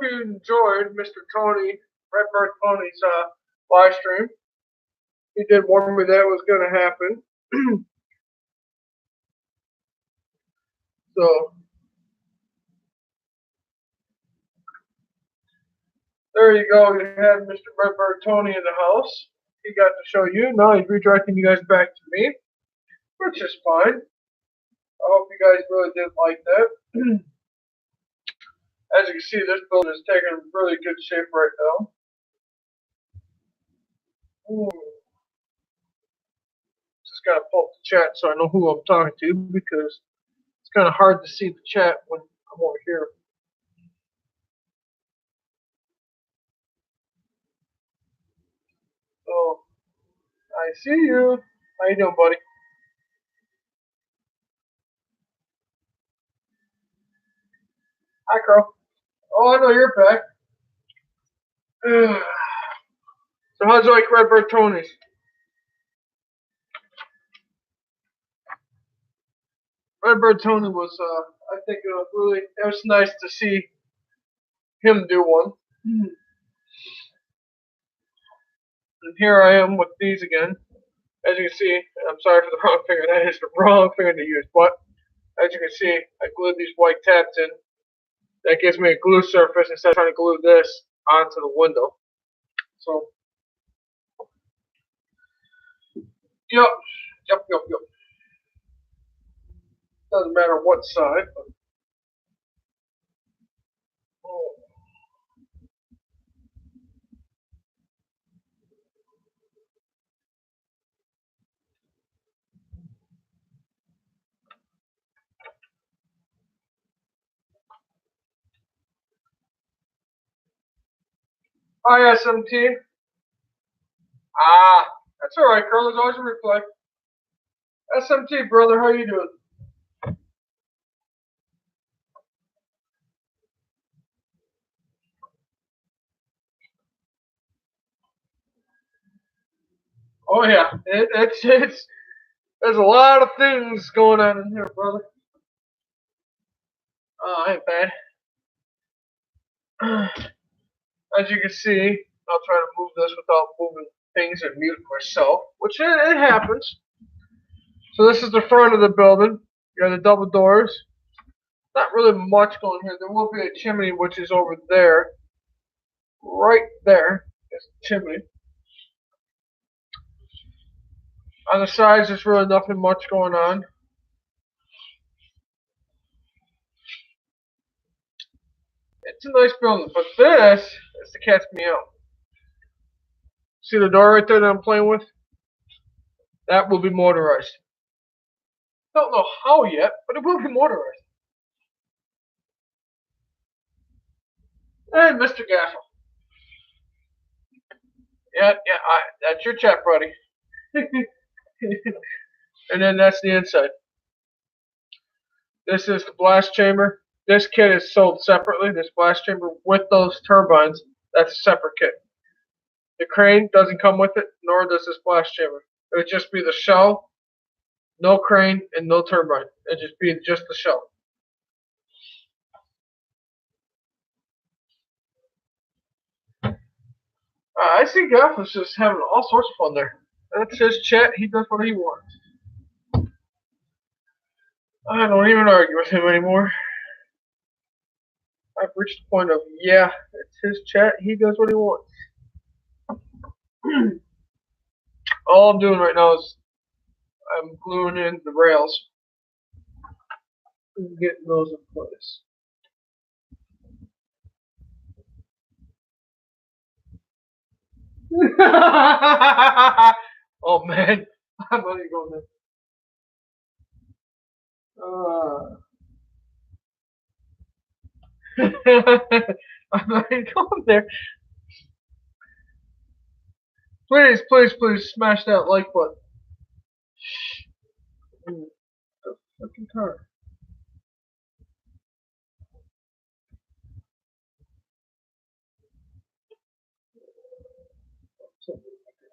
you enjoyed Mr. Tony, Redbird Tony's live stream. He did warn me that was going to happen. So, there you go. You had Mr. Redbird Tony in the house. He got to show you. Now he's redirecting you guys back to me, which is fine. I hope you guys really did like that. As you can see, this building is taking really good shape right now. Just gotta pull up the chat so I know who I'm talking to, because it's kind of hard to see the chat when I'm over here. So, I see you. How you doing, buddy? Hi, Carl. Oh, I know you're back. So how's you like Redbird Tony's? Redbird Tony was, I think it was nice to see him do one. And here I am with these again. As you can see, I'm sorry for the wrong finger. That is the wrong finger to use. But as you can see, I glued these white tabs in. That gives me a glue surface instead of trying to glue this onto the window. So, yep. Doesn't matter what side. But, oh. Hi, SMT. Ah, that's alright, Carl. There's always a replay. SMT, brother, how you doing? Oh yeah, it's there's a lot of things going on in here, brother. Oh, ain't bad. As you can see, I'll try to move this without moving things and mute myself, which it happens. So this is the front of the building. You got the double doors. Not really much going here. There will be a chimney, which is over there. Right there is the chimney. On the sides, there's really nothing much going on. It's a nice building, but this is the cat's meow. See the door right there that I'm playing with? That will be motorized. Don't know how yet, but it will be motorized. Hey, Mr. Gaffel. Yeah, that's your chat, buddy. And then that's the inside. This is the blast chamber. This kit is sold separately. This blast chamber with those turbines, that's a separate kit. The crane doesn't come with it, nor does this blast chamber. It would just be the shell, no crane, and no turbine. It'd just be just the shell. I see Gaff's just having all sorts of fun there. That's his chat. He does what he wants. I don't even argue with him anymore. I've reached the point of, yeah, it's his chat. He does what he wants. All I'm doing right now is I'm gluing in the rails and getting those in place. Oh man, I'm not even going there. I'm not even going there. Please, please, please smash that like button. The fucking car.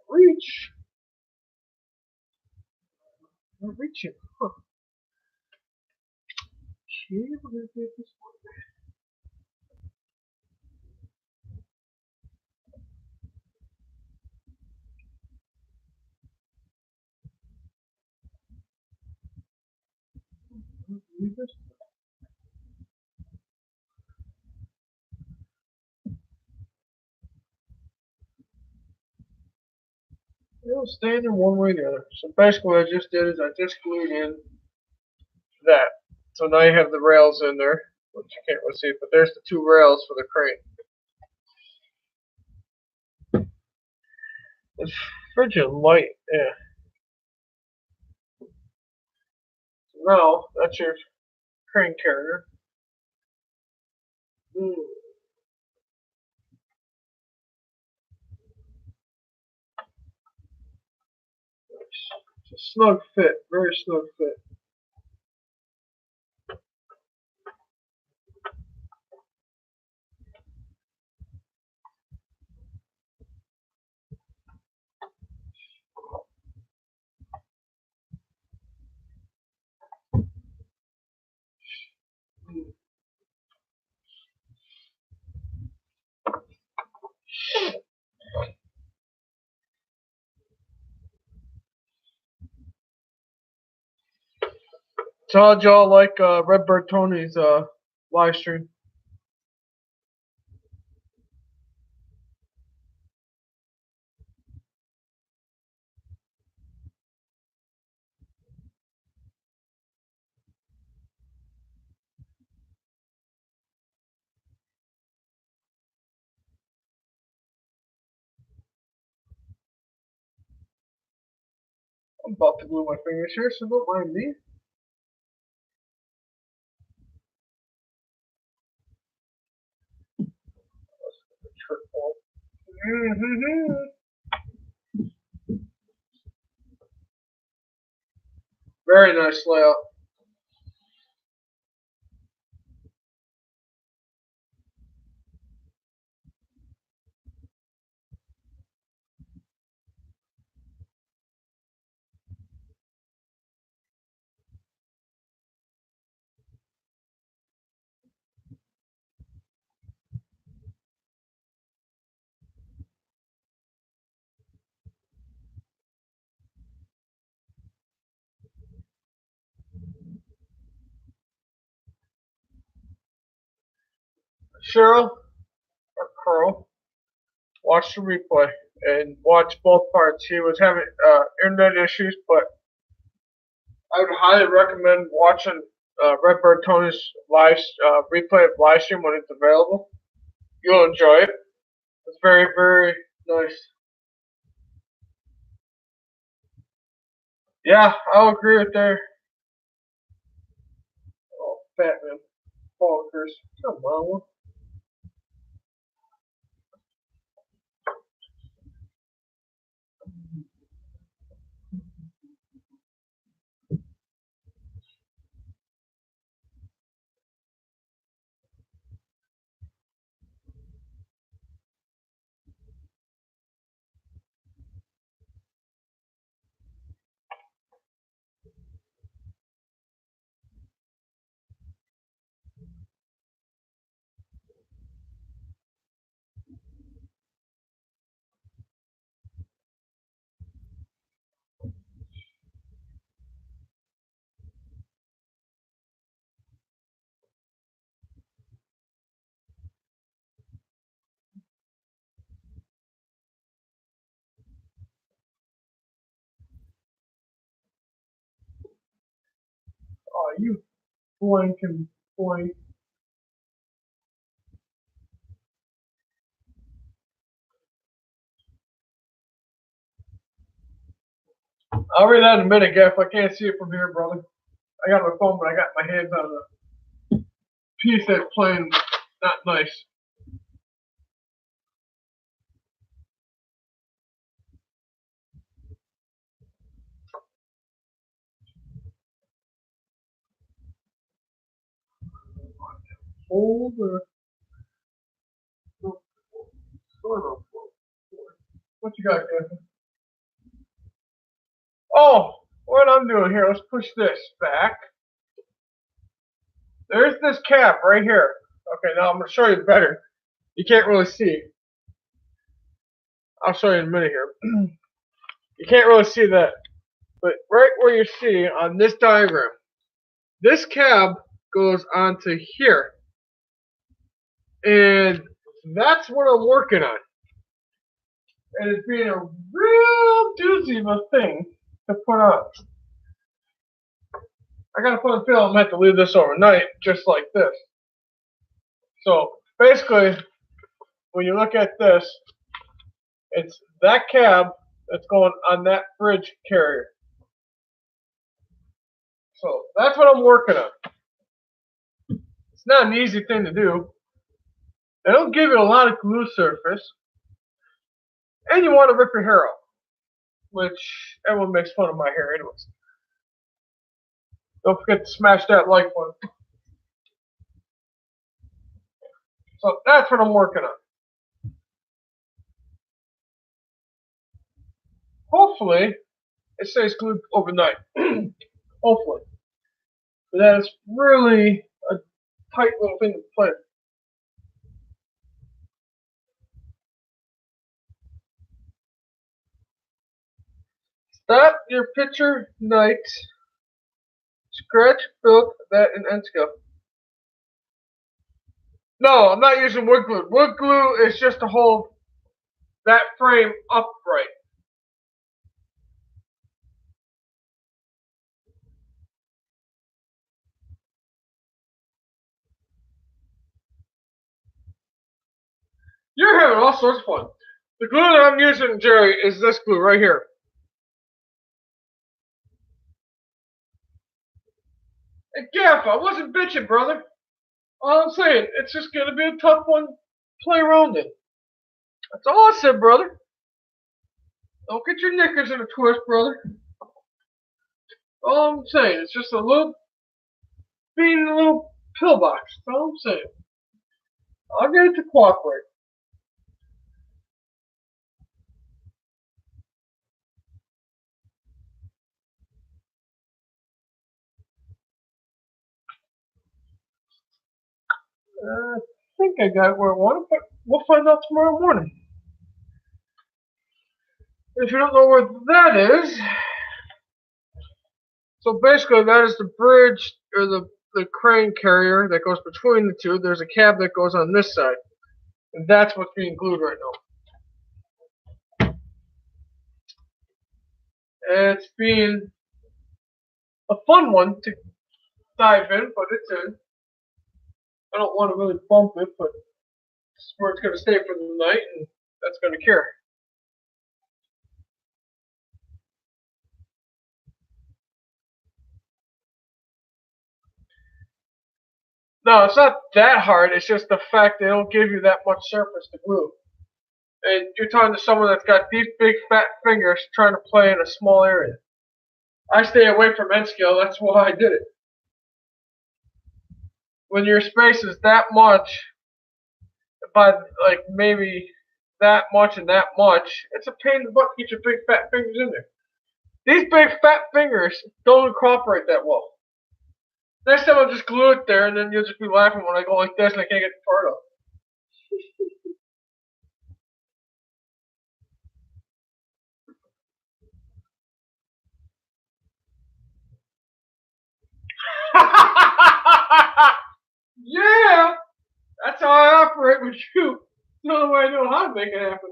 Reach. I'm not reaching. Huh. Okay, we're gonna get this one. It'll stand in one way or the other. So basically what I just did is I just glued in that. So now you have the rails in there, which you can't really see, but there's the two rails for the crane. It's frigid light, yeah. So now that's your crane carrier. It's a snug fit, very snug fit. So how'd y'all like Redbird Tony's live stream? I'm about to glue my fingers here, so don't mind me. Very nice layout. Cheryl or Carl, watch the replay and watch both parts. He was having internet issues, but I would highly recommend watching Redbird Tony's live replay of live stream when it's available. You'll enjoy it. It's very, very nice. Yeah, I'll agree with that. Oh, Batman. Falkers. Come on. Oh, you blank and blank. I'll read that in a minute, Gaff. I can't see it from here, brother. I got my phone, but I got my hands on a piece that's playing not nice. Hold the. What you got, Gaff? Oh, what I'm doing here, let's push this back. There's this cap right here. Okay, now I'm going to show you better. You can't really see. I'll show you in a minute here. You can't really see that. But right where you see on this diagram, this cab goes onto here. And that's what I'm working on. And it's being a real doozy of a thing to put on. I got a funny feeling I'm going to have to leave this overnight, just like this. So, basically, when you look at this, it's that cab that's going on that bridge carrier. So, that's what I'm working on. It's not an easy thing to do. They don't give you a lot of glue surface. And you want to rip your hair out. Which, everyone makes fun of my hair anyways. Don't forget to smash that like button. So that's what I'm working on. Hopefully, it stays glued overnight. Hopefully. But that is really a tight little thing to play. Stop your picture night. Scratch, build that in Ensco. No, I'm not using wood glue. Wood glue is just to hold that frame upright. You're having all sorts of fun. The glue that I'm using, Jerry, is this glue right here. Hey, Gaff, I wasn't bitching, brother. All I'm saying, it's just going to be a tough one to play around in. That's all I said, brother. Don't get your knickers in a twist, brother. All I'm saying, it's just a little, being a little pillbox. That's all I'm saying. I'll get it to cooperate. I think I got it where I want it, but we'll find out tomorrow morning. If you don't know where that is, so basically that is the bridge, or the crane carrier that goes between the two. There's a cab that goes on this side. And that's what's being glued right now. And it's being a fun one to dive in, but it's in. I don't want to really bump it, but this is where it's going to stay for the night, and that's going to cure. No, it's not that hard. It's just the fact they don't give you that much surface to glue. And you're talking to someone that's got these big fat fingers trying to play in a small area. I stay away from end scale. That's why I did it. When your space is that much, by like maybe that much and that much, it's a pain in the butt to get your big fat fingers in there. These big fat fingers don't incorporate that well. Next time I'll just glue it there, and then you'll just be laughing when I go like this and I can't get the part off. Yeah, that's how I operate with you. It's the only way I know how to make it happen.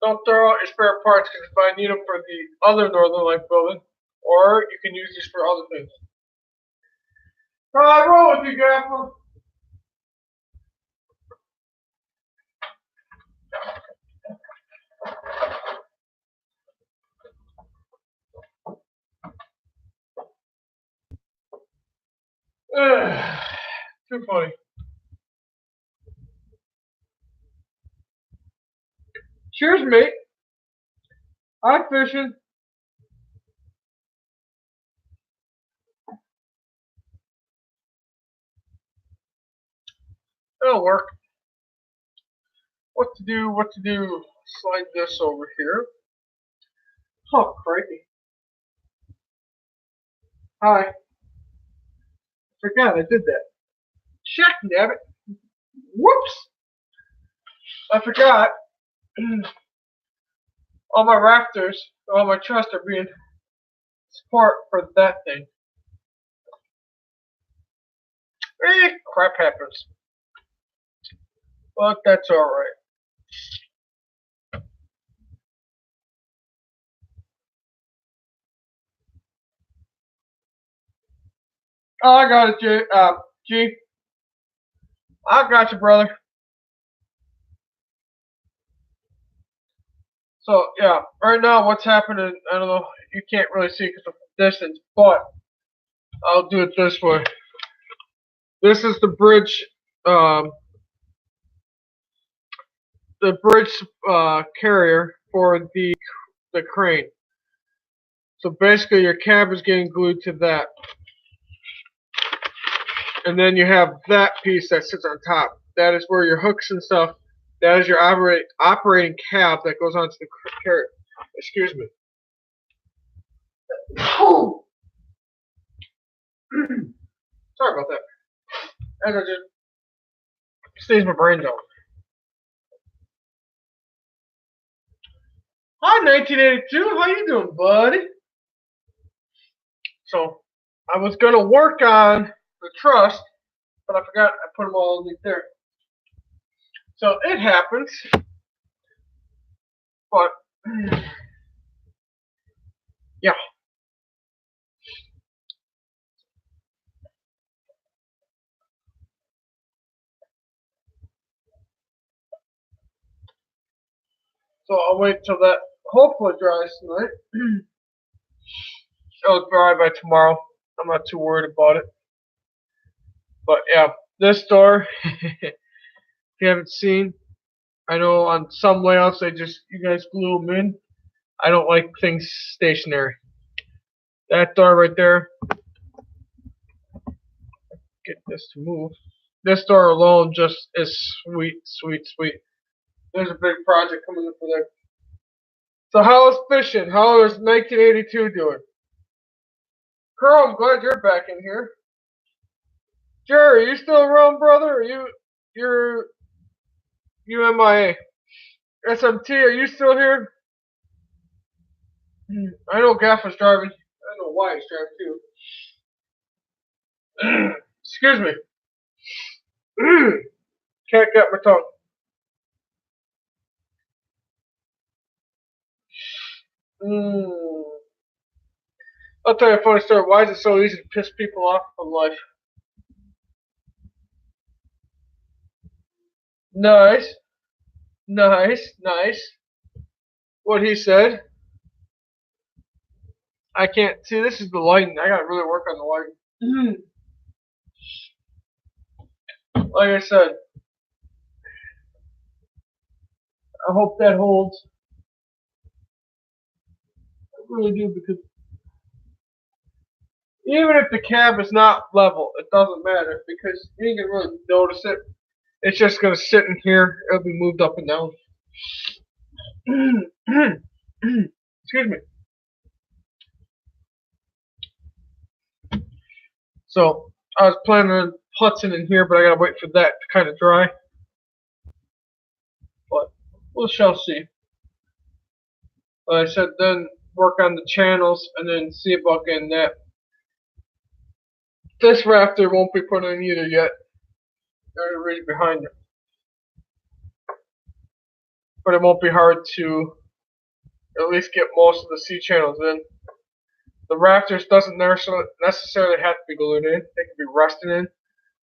Don't throw out your spare parts, because if I need them for the other Northern Light building, or you can use these for other things. I roll with you, Gaffer. Too funny. Cheers, mate. Hi, fishing. That'll work. What to do, what to do. Slide this over here. Oh, crikey. Hi. Forgot I did that. Check, dammit. Whoops. I forgot. All my rafters, all my truss are being support for that thing. Crap happens. But that's alright. Oh, I got it, G. I got you, brother. So, yeah, right now what's happening, I don't know, you can't really see because of the distance, but I'll do it this way. This is the bridge carrier for the crane. So basically your cab is getting glued to that. And then you have that piece that sits on top. That is where your hooks and stuff, that is your operating cab that goes onto the carrier. Excuse me. Sorry about that. As I just sneeze my brains out. Hi, 1982. How you doing, buddy? So, I was gonna work on the truss, but I forgot I put them all underneath there. So it happens, but yeah. So I'll wait till that hopefully dries tonight. It'll dry by tomorrow. I'm not too worried about it. But yeah, this door, if you haven't seen, I know on some layouts you guys glue them in. I don't like things stationary. That door right there, get this to move. This door alone just is sweet, sweet, sweet. There's a big project coming up for there. So how is fishing? How is 1982 doing? Carl, I'm glad you're back in here. Jerry, you still around, brother? Or you're MIA? SMT, are you still here? I know Gaff is driving. I know why he's driving too. Excuse me. Can't get my tongue. I'll tell you a funny story. Why is it so easy to piss people off in life? Nice. Nice. Nice. What he said. I can't see. This is the lighting. I gotta really work on the lighting. Like I said, I hope that holds. I really do, because even if the cab is not level, it doesn't matter because you ain't gonna really notice it. It's just gonna sit in here. It'll be moved up and down. Excuse me. So I was planning on putzing in here, but I gotta wait for that to kind of dry. But we shall see. Like I said, then work on the channels and then see about getting that. This rafter won't be put in either yet. There's a reason behind it. But it won't be hard to at least get most of the C channels in. The rafters doesn't necessarily have to be glued in. They can be rusted in,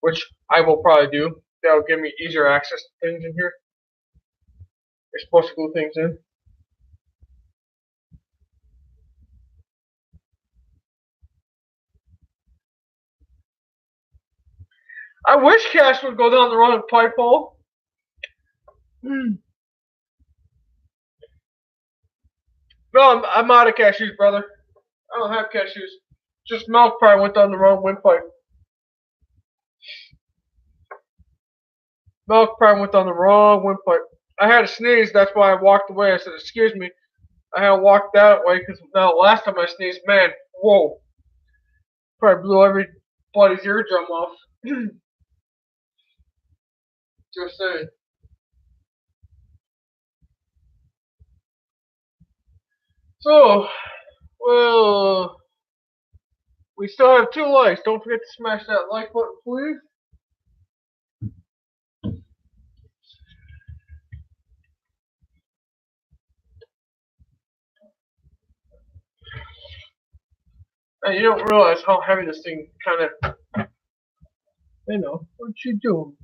which I will probably do. That'll give me easier access to things in here. You're supposed to glue things in. I wish Cash would go down the wrong pipe hole. No, I'm out of cashews, brother. I don't have cashews. Just milk probably went down the wrong windpipe. Milk probably went down the wrong windpipe. I had a sneeze, that's why I walked away. I said, excuse me. I had to walk that way because now last time I sneezed, man, whoa. Probably blew everybody's eardrum off. Just saying. So, well, we still have 2 likes. Don't forget to smash that like button, please. And you don't realize how heavy this thing kind of. I know. What you doing?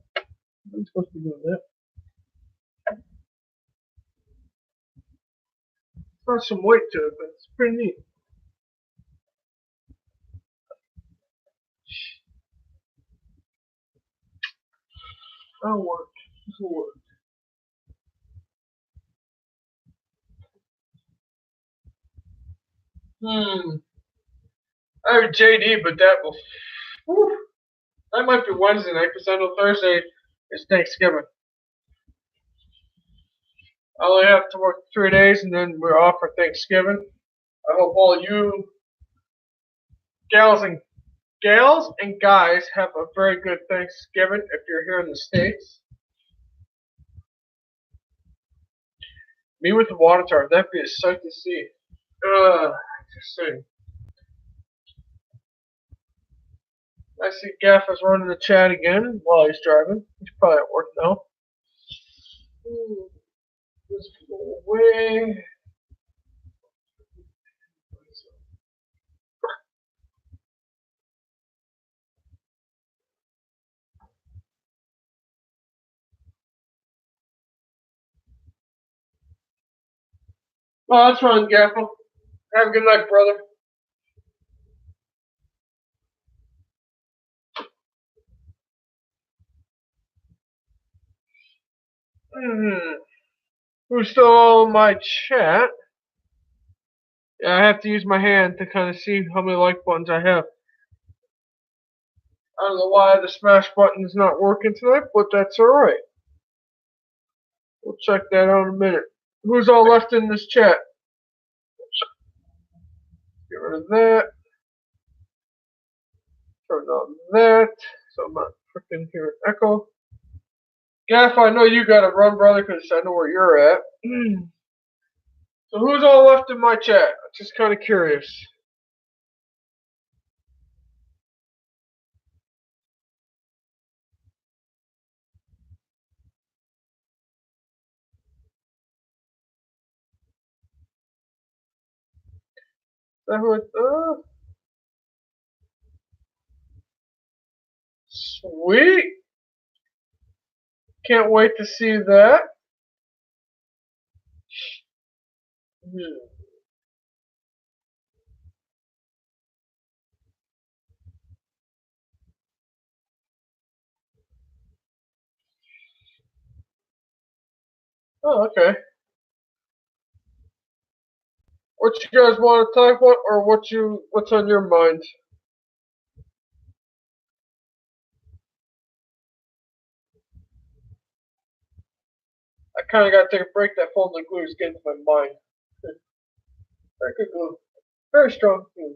I'm supposed to be doing that. It's got some weight to it, but it's pretty neat. That'll work. This will work. I have JD, but that will. Whew, that might be Wednesday night because I know Thursday is Thanksgiving. I only have to work 3 days and then we're off for Thanksgiving. I hope all you gals and guys have a very good Thanksgiving if you're here in the States. Me with the water tower, that'd be a sight to see. Just saying. I see Gaffa's running the chat again while he's driving. He's probably at work now. Let's go away. Oh, that's fine, Gaffa. Have a good night, brother. Who's still on my chat? Yeah, I have to use my hand to kind of see how many like buttons I have. I don't know why the smash button is not working tonight, but that's alright. We'll check that out in a minute. Who's all left in this chat? Get rid of that. Turn on that. So I'm not freaking hearing echo. Gaff, I know you gotta run, brother, because I know where you're at. So who's all left in my chat? I'm just kind of curious. Sweet. Can't wait to see that. Oh, okay. What you guys want to talk about, or what's on your mind? I kind of got to take a break. That folding glue is getting to my mind. Very good glue. Very strong glue.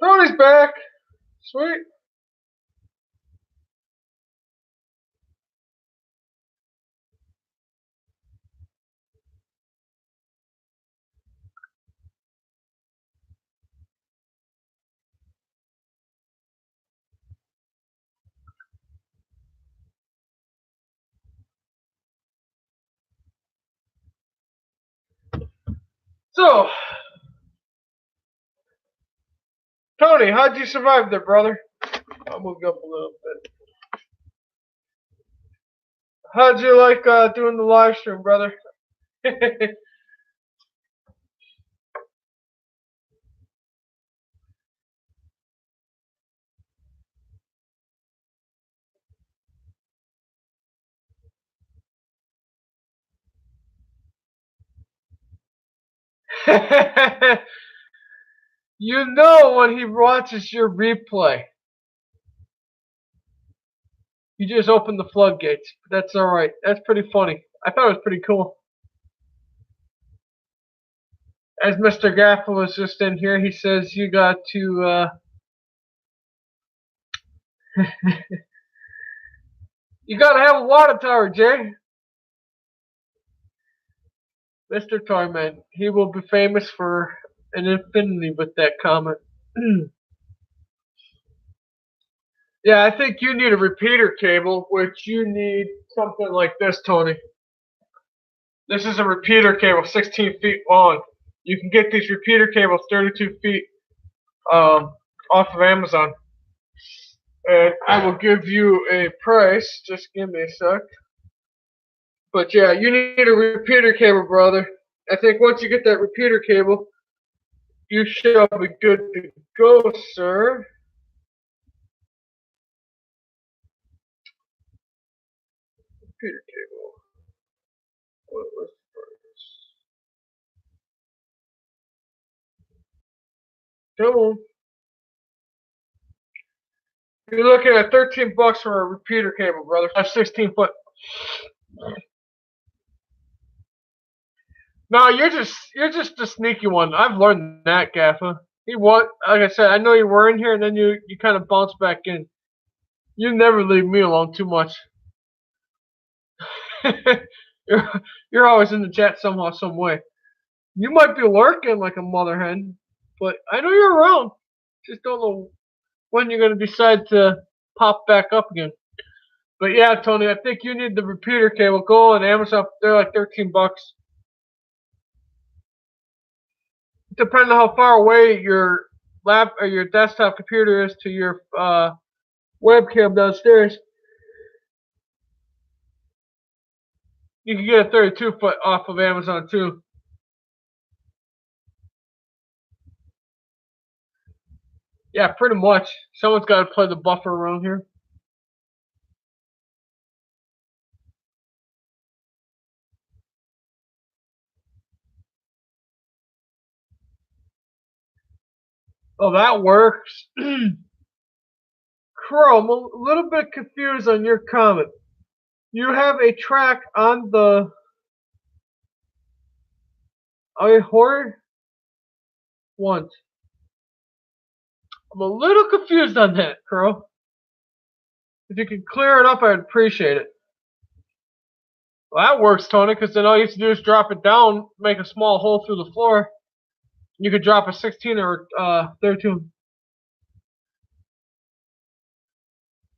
Tony's back. Sweet. So, Tony, how'd you survive there, brother? I'll move you up a little bit. How'd you like doing the live stream, brother? You know when he watches your replay. You just opened the floodgates. That's alright. That's pretty funny. I thought it was pretty cool. As Mr. Gaffel was just in here, he says you got to you got to have a water tower, Jay. Mr. Toyman, he will be famous for an infinity with that comment. Yeah, I think you need a repeater cable, which you need something like this, Tony. This is a repeater cable, 16 feet long. You can get these repeater cables 32 feet off of Amazon. And I will give you a price. Just give me a sec. But yeah, you need a repeater cable, brother. I think once you get that repeater cable, you shall be good to go, sir. Repeater cable. What was the price? Come on. You're looking at 13 bucks for a repeater cable, brother. That's 16 foot. No, you're just a sneaky one. I've learned that, Gaffa. He was, like I said, I know you were in here, and then you kind of bounce back in. You never leave me alone too much. you're always in the chat somehow, some way. You might be lurking like a mother hen, but I know you're around. Just don't know when you're gonna decide to pop back up again. But yeah, Tony, I think you need the repeater cable. Go on Amazon. They're like 13 bucks. Depending on how far away your lap or your desktop computer is to your webcam downstairs, you can get a 32 foot off of Amazon too. Yeah, pretty much. Someone's got to play the buffer around here. Oh, that works. Crow, I'm a little bit confused on your comment. You have a track on the horror once. I'm a little confused on that, Crow. If you could clear it up, I'd appreciate it. Well, that works, Tony, because then all you have to do is drop it down, make a small hole through the floor. You could drop a 16 or 32.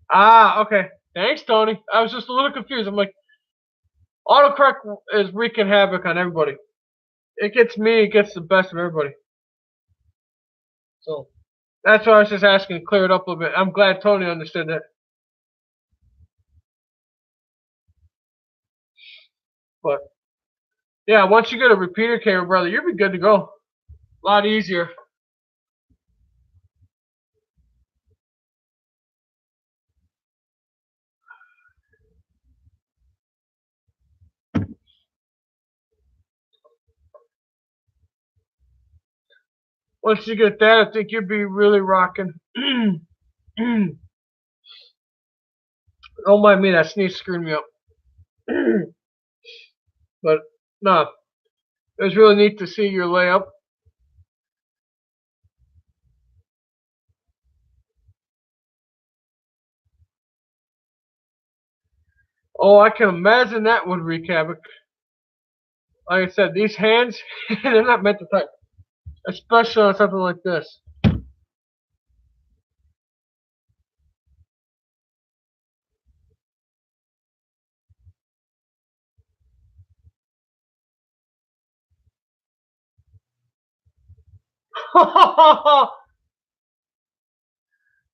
Ah, okay. Thanks, Tony. I was just a little confused. I'm like, autocorrect is wreaking havoc on everybody. It gets me, it gets the best of everybody. So, that's why I was just asking to clear it up a little bit. I'm glad Tony understood that. But, yeah, once you get a repeater cable, brother, you'll be good to go. A lot easier. Once you get that, I think you'll be really rocking. Don't mind me, that sneeze screwed me up. But, no, it was really neat to see your layup. Oh, I can imagine that would wreak havoc. Like I said, these hands, they're not meant to touch. Especially on something like this.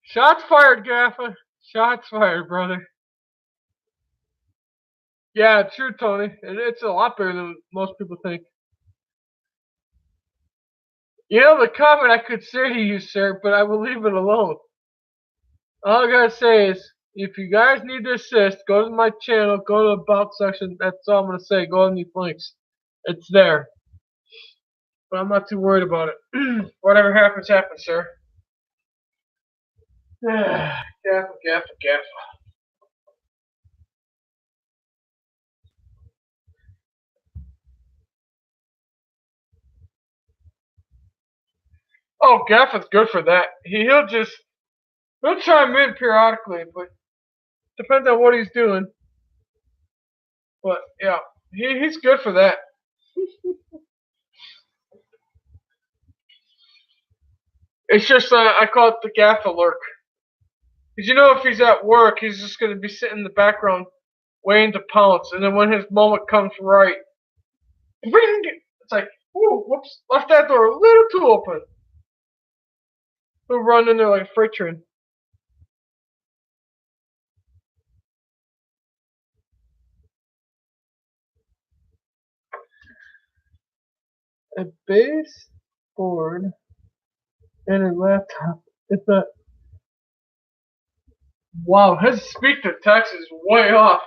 Shots fired, Gaffa. Shots fired, brother. Yeah, true, Tony. It's a lot better than most people think. You know, the comment I could say to you, sir, but I will leave it alone. All I gotta say is, if you guys need to assist, go to my channel, go to the About section. That's all I'm gonna say. Go on these links. It's there. But I'm not too worried about it. Whatever happens, happens, sir. Gaffa, Gaffa, Gaffa. Oh, Gaffa's good for that. He'll chime in periodically, but depends on what he's doing. But yeah, he's good for that. It's just I call it the Gaffa lurk. Because if he's at work, he's just going to be sitting in the background waiting to pounce, and then when his moment comes right, ring! It's like, ooh, whoops, left that door a little too open. He'll run in there like a freight train. A baseboard and a laptop. It's not. Wow, his speak to text is way off.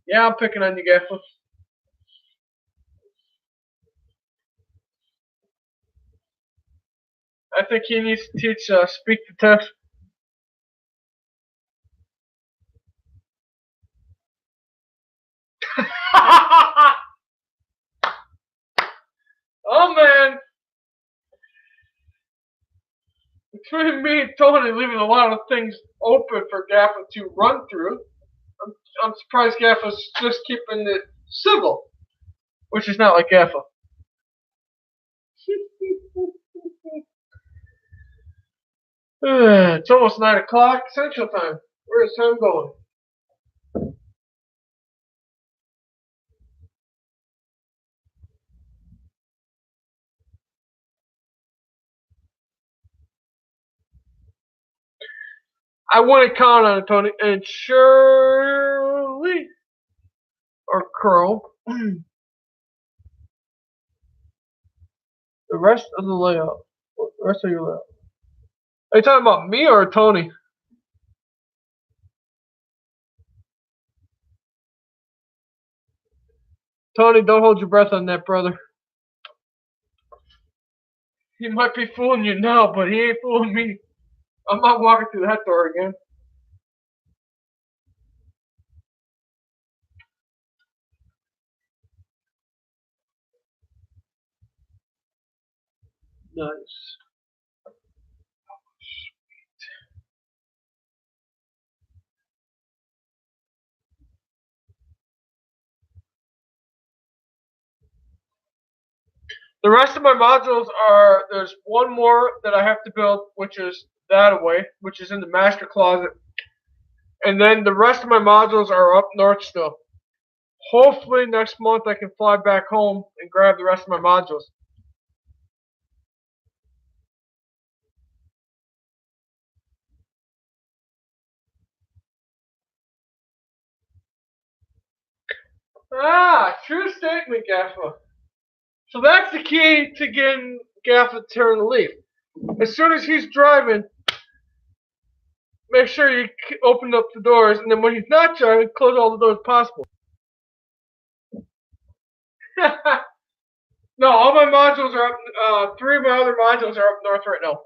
Yeah, I'm picking on you, Gaffa. I think he needs to teach speak to text. Oh man, between me and Tony leaving a lot of things open for Gaffa to run through, I'm surprised Gaffa's just keeping it civil, which is not like Gaffa. It's almost 9 o'clock Central Time. Where's time going? I wouldn't count on it, Tony. And Shirley or Curl, the rest of the layout. The rest of your layout. Are you talking about me or Tony? Tony, don't hold your breath on that, brother. He might be fooling you now, but he ain't fooling me. I'm not walking through that door again. Nice. The rest of my modules are, there's one more that I have to build, which is that away, which is in the master closet. And then the rest of my modules are up north still. Hopefully next month I can fly back home and grab the rest of my modules. Ah, true statement, Gaffa. So that's the key to getting Gaffa to turn the leaf. As soon as he's driving, make sure you open up the doors, and then when he's not driving, close all the doors possible. No, all my modules are up. 3 of my other modules are up north right now.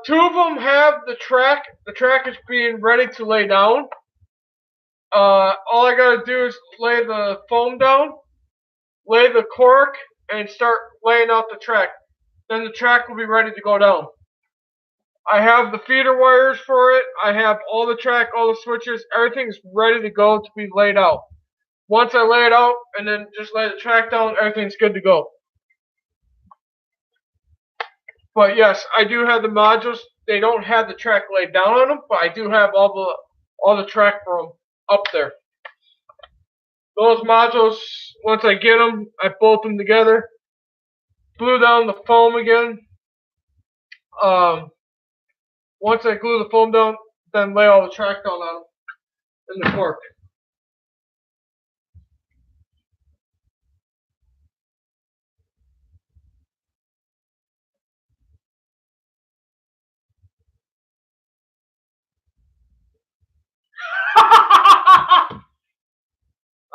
Two of them have the track. The track is being ready to lay down. All I gotta do is lay the foam down, lay the cork, and start laying out the track. Then the track will be ready to go down. I have the feeder wires for it. I have all the track, all the switches. Everything's ready to go to be laid out. Once I lay it out and then just lay the track down, everything's good to go. But yes, I do have the modules. They don't have the track laid down on them, but I do have all the track for them up there. Those modules, once I get them, I bolt them together, glue down the foam again. Once I glue the foam down, then lay all the track down on them in the cork.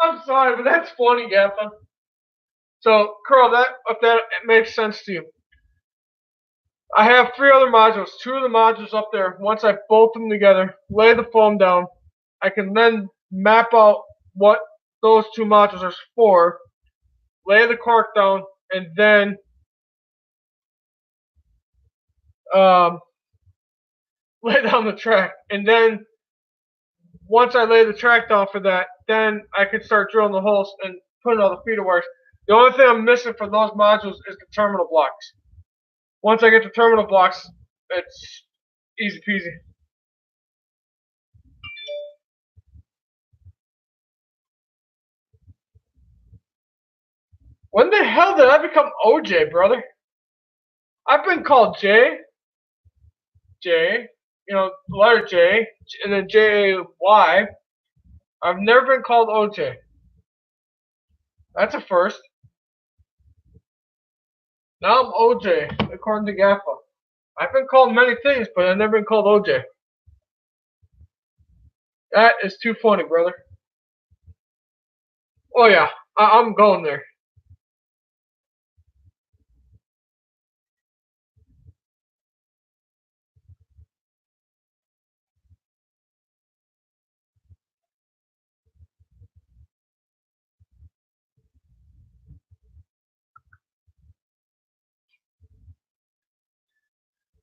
I'm sorry, but that's funny, Gaffa. So, Carl, if that makes sense to you. I have 3 other modules. 2 of the modules up there. Once I bolt them together, lay the foam down, I can then map out what those two modules. There's 4. Lay the cork down, and then lay down the track. And then once I lay the track down for that, then I can start drilling the holes and putting all the feeder wires. The only thing I'm missing for those modules is the terminal blocks. Once I get the terminal blocks, it's easy peasy. When the hell did I become OJ, brother? I've been called J, the letter J, and then J-A-Y. I've never been called OJ. That's a first. Now I'm OJ, according to Gaffa. I've been called many things, but I've never been called OJ. That is too funny, brother. Oh yeah, I'm going there.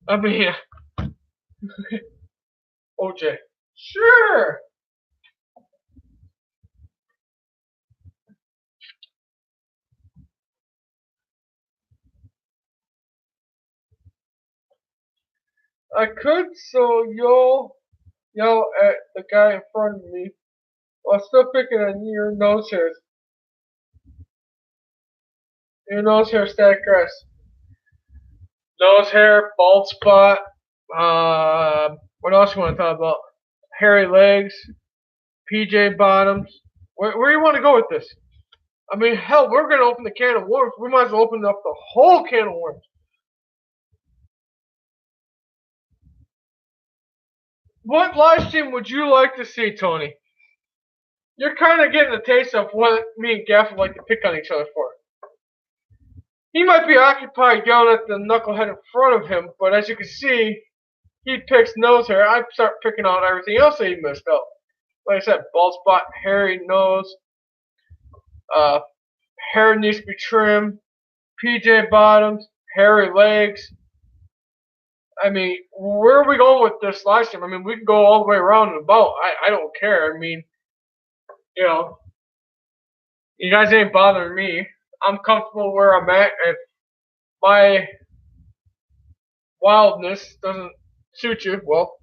I mean, yeah. OJ. Sure. I could yell at the guy in front of me while still picking on your nose hairs. Your nose hair, static grass. Nose hair, bald spot. What else you want to talk about? Hairy legs, PJ bottoms. Where do you want to go with this? I mean, hell, we're going to open the can of worms. We might as well open up the whole can of worms. What live stream would you like to see, Tony? You're kind of getting a taste of what me and Gaff would like to pick on each other for. He might be occupied yelling at the knucklehead in front of him, but as you can see, he picks nose hair. I start picking out everything else that he missed out. Like I said, bald spot, hairy nose, hair needs to be trimmed, PJ bottoms, hairy legs. I mean, where are we going with this live stream? I mean, we can go all the way around and about. I don't care. I mean, you guys ain't bothering me. I'm comfortable where I'm at, and my wildness doesn't suit you. Well,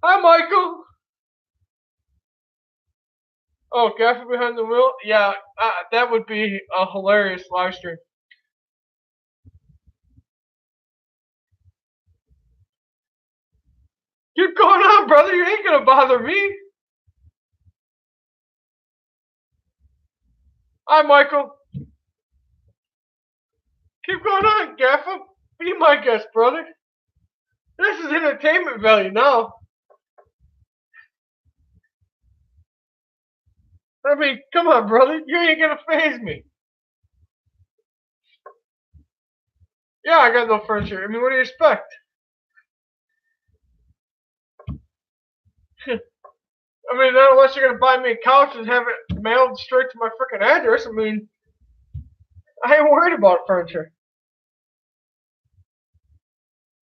hi, Michael. Oh, Gaffer behind the wheel? Yeah, that would be a hilarious live stream. Keep going on, brother. You ain't gonna bother me. Hi, Michael. Keep going on, Gaffer. Be my guest, brother. This is entertainment value now. I mean, come on, brother. You ain't gonna faze me. Yeah, I got no furniture. I mean, what do you expect? I mean, unless you're gonna buy me a couch and have it mailed straight to my freaking address, I mean, I ain't worried about furniture.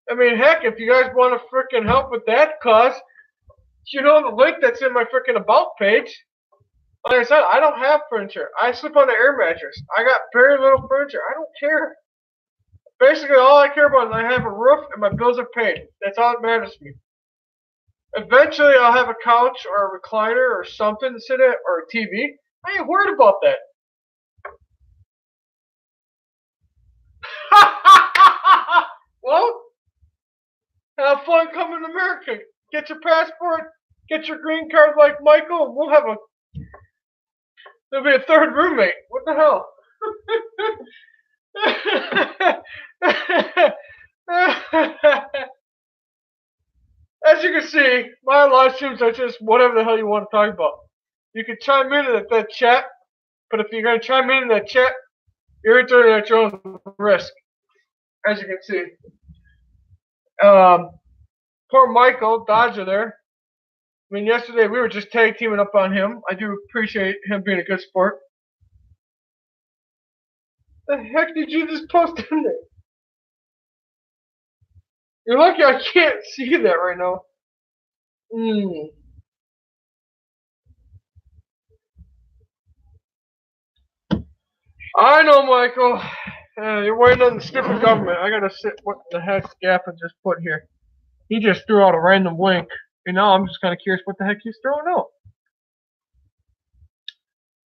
I mean, heck, if you guys want to freaking help with that cause, the link that's in my freaking about page. Like I said, I don't have furniture. I sleep on an air mattress. I got very little furniture. I don't care. Basically, all I care about is I have a roof and my bills are paid. That's all that matters to me. Eventually, I'll have a couch or a recliner or something to sit at or a TV. I ain't worried about that. Well, have fun coming to America. Get your passport, get your green card like Michael, and we'll have there'll be a third roommate. What the hell? As you can see, my live streams are just whatever the hell you want to talk about. You can chime in that chat, but if you're going to chime in that chat, You're returning at your own risk, as you can see. Poor Michael Dodger there. I mean, yesterday we were just tag teaming up on him. I do appreciate him being a good sport. The heck did you just post in there? You're lucky I can't see that right now. I know, Michael. You're waiting on the stupid government. I gotta sit. What the heck Gaffer just put here? He just threw out a random link. You know, I'm just kind of curious what the heck he's throwing out.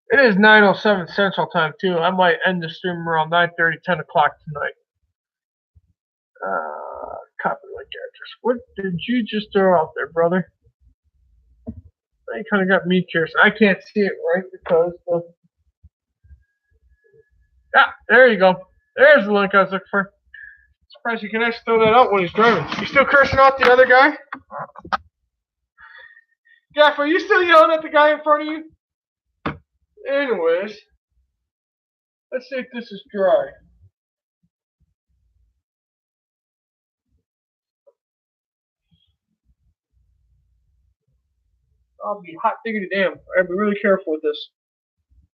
It is 9:07 Central Time too. I might end the stream around 9:30, 10 o'clock tonight. Copy link address. What did you just throw out there, brother? That kind of got me curious. I can't see it right because the. Yeah, there you go. There's the link I was looking for. Surprised you can actually throw that out when he's driving. You still cursing out the other guy? Jeff, are you still yelling at the guy in front of you? Anyways, let's see if this is dry. I'll be hot diggity damn. I gotta be really careful with this.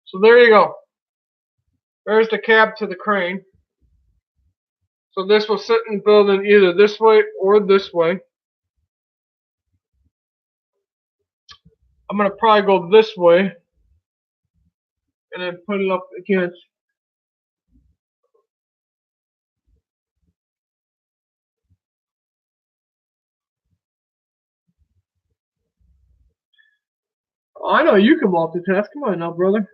So there you go. There's the cab to the crane. So this will sit in the building either this way or this way. I'm gonna probably go this way and then put it up against. Oh, I know you can multitask. Come on now, brother.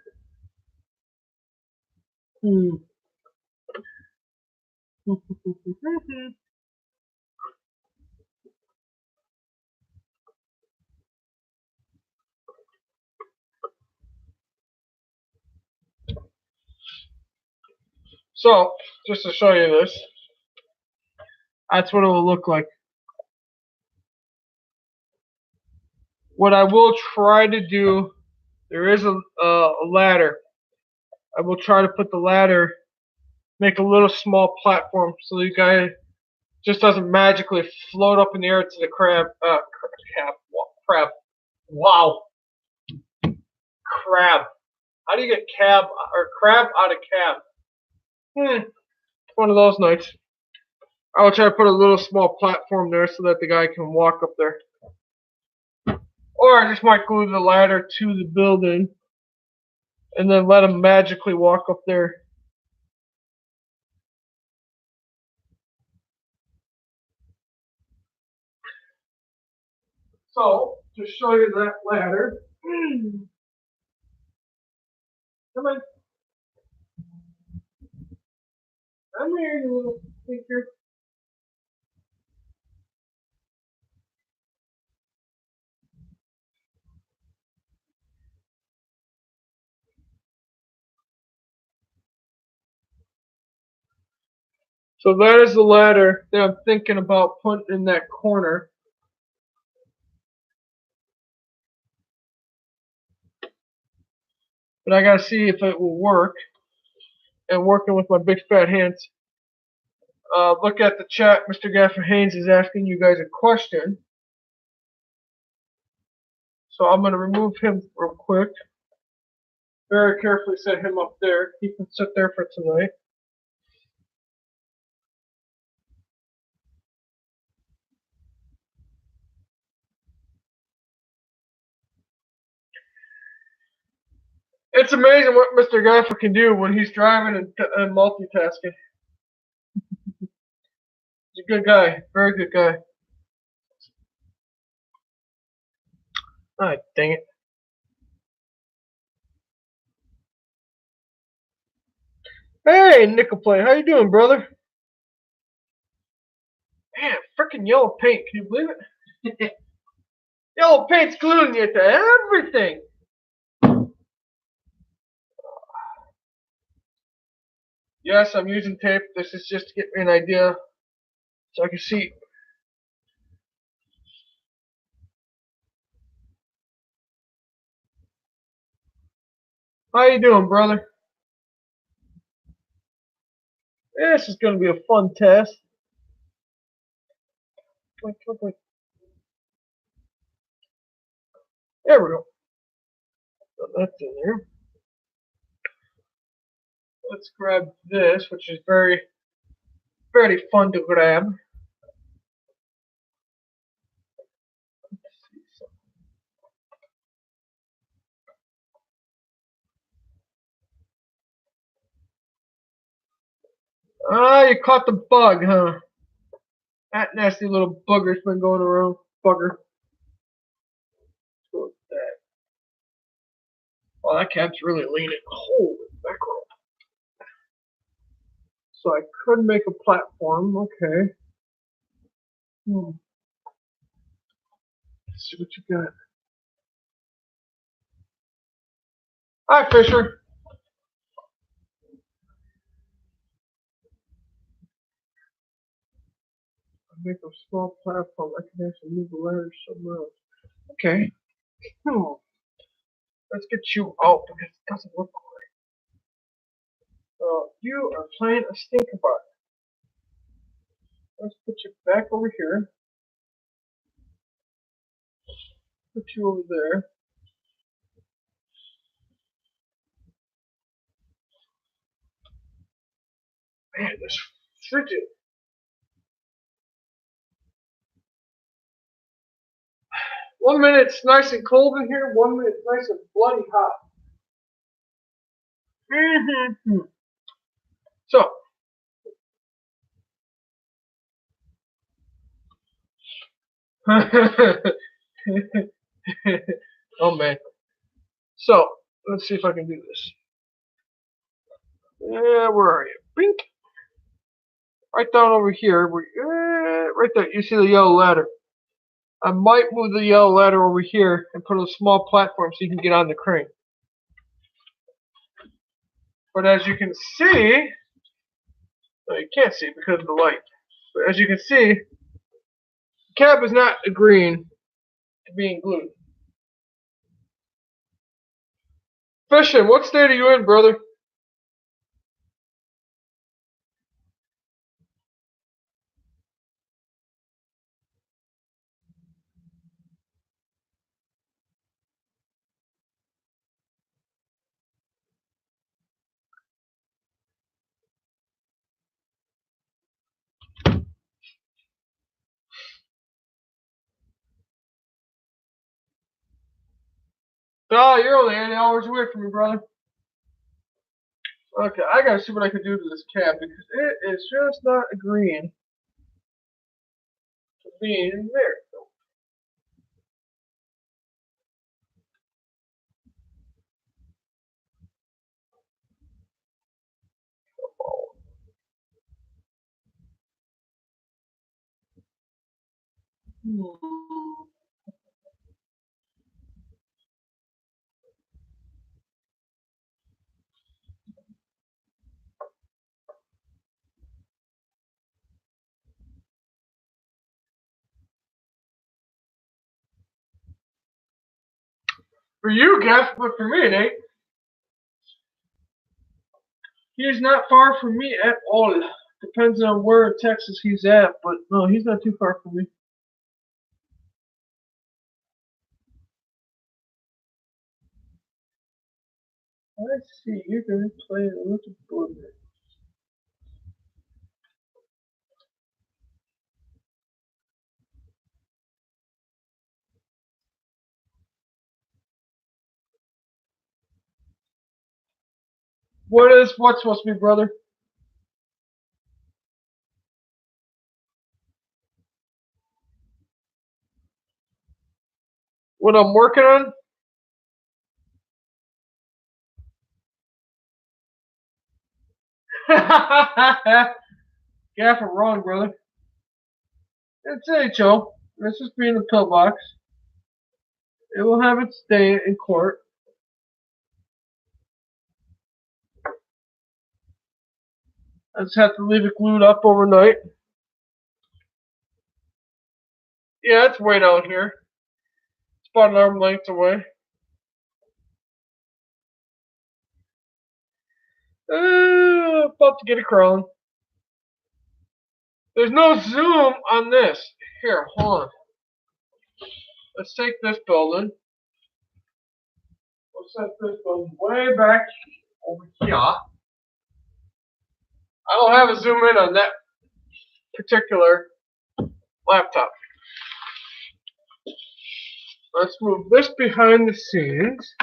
So, just to show you this, that's what it will look like. What I will try to do, there is a ladder. I will try to put the ladder, make a little small platform so the guy just doesn't magically float up in the air to the crab. Wow, crab. How do you get cab or crab out of cab? It's one of those nights. I will try to put a little small platform there so that the guy can walk up there. Or I just might glue the ladder to the building and then let him magically walk up there. So, to show you that ladder, come on. I'm here, you little stinker. So that is the ladder that I'm thinking about putting in that corner. But I gotta see if it will work. And working with my big fat hands. Look at the chat. Mr. Gaffer Haynes is asking you guys a question. So I'm gonna remove him real quick. Very carefully set him up there. He can sit there for tonight. It's amazing what Mr. Gaffer can do when he's driving and multitasking. He's a good guy. Very good guy. Ah, dang it. Hey, Nickel Play. How you doing, brother? Man, freaking yellow paint. Can you believe it? Yellow paint's gluing you to everything. Yes, I'm using tape. This is just to get me an idea so I can see. How you doing, brother? This is going to be a fun test. Wait. There we go. So that's in there. Let's grab this, which is very fun to grab. Ah, you caught the bug, huh? That nasty little booger's been going around. Bugger. What's that? Oh, that cat's really leaning. Holy mackerel. So I could make a platform. Okay. Let's see what you got. Hi, Fisher. Make a small platform. I can actually move the ladder somewhere else. Okay. Let's get you out because it doesn't look right. So you are playing a stinkerbug. Let's put you back over here. Put you over there. Man, this frigid. 1 minute it's nice and cold in here. 1 minute it's nice and bloody hot. So. Oh man. So let's see if I can do this. Yeah, where are you? Bink. Right down over here. Right there. You see the yellow ladder. I might move the yellow ladder over here and put a small platform so you can get on the crane. But as you can see, no, you can't see because of the light. But as you can see, the cab is not agreeing to being glued. Fishing, what state are you in, brother? Oh, you're only 8 hours away from me, brother. Okay, I gotta see what I can do to this cab because it is just not agreeing to being there. For you, Gaff, but for me, Nate, he's not far from me at all. Depends on where in Texas he's at, but no, he's not too far from me. I see, you're gonna play a little boy. What's supposed to be, brother? What I'm working on? Gaff, I'm wrong, brother. It's HO. This is being the pillbox. It will have its day in court. I just have to leave it glued up overnight. Yeah, it's way down here. It's about an arm length away. About to get a crown. There's no zoom on this. Here, hold on. Let's take this building. Let's set this building way back over here. I don't have a zoom in on that particular laptop. Let's move this behind the scenes.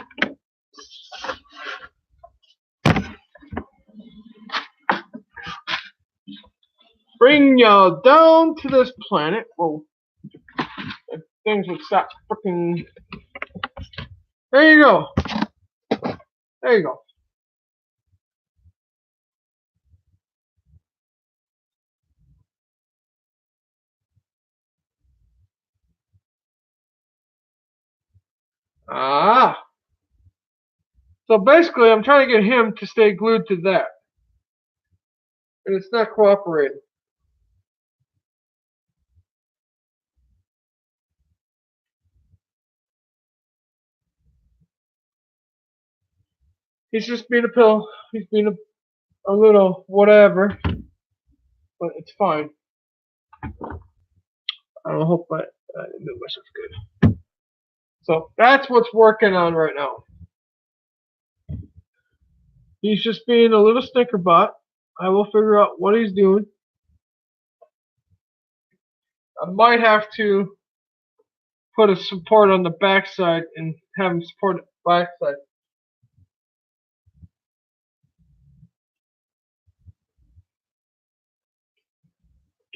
Bring y'all down to this planet. Whoa. If things would stop freaking. There you go. There you go. Ah. So basically, I'm trying to get him to stay glued to that. And it's not cooperating. He's just being a pill. He's being a little whatever. But it's fine. I don't hope I didn't do myself good. So that's what's working on right now. He's just being a little stinker bot. I will figure out what he's doing. I might have to put a support on the backside and have him support the backside.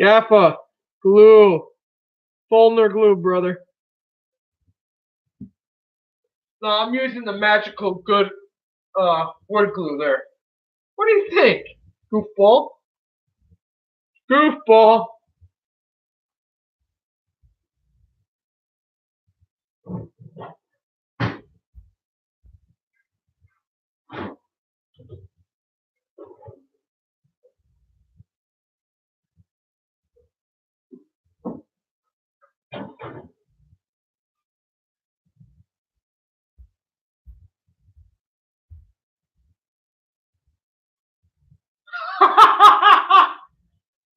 Gaffa, glue, Fulner glue, brother. No, I'm using the magical good wood glue there. What do you think, goofball? Goofball.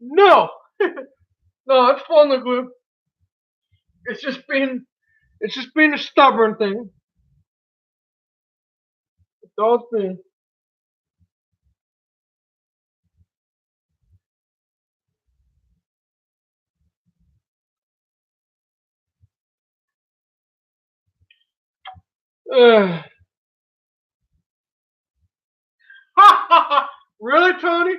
No, no, it's Fulner glue. It's just being a stubborn thing. It's all it's been. Really, Tony?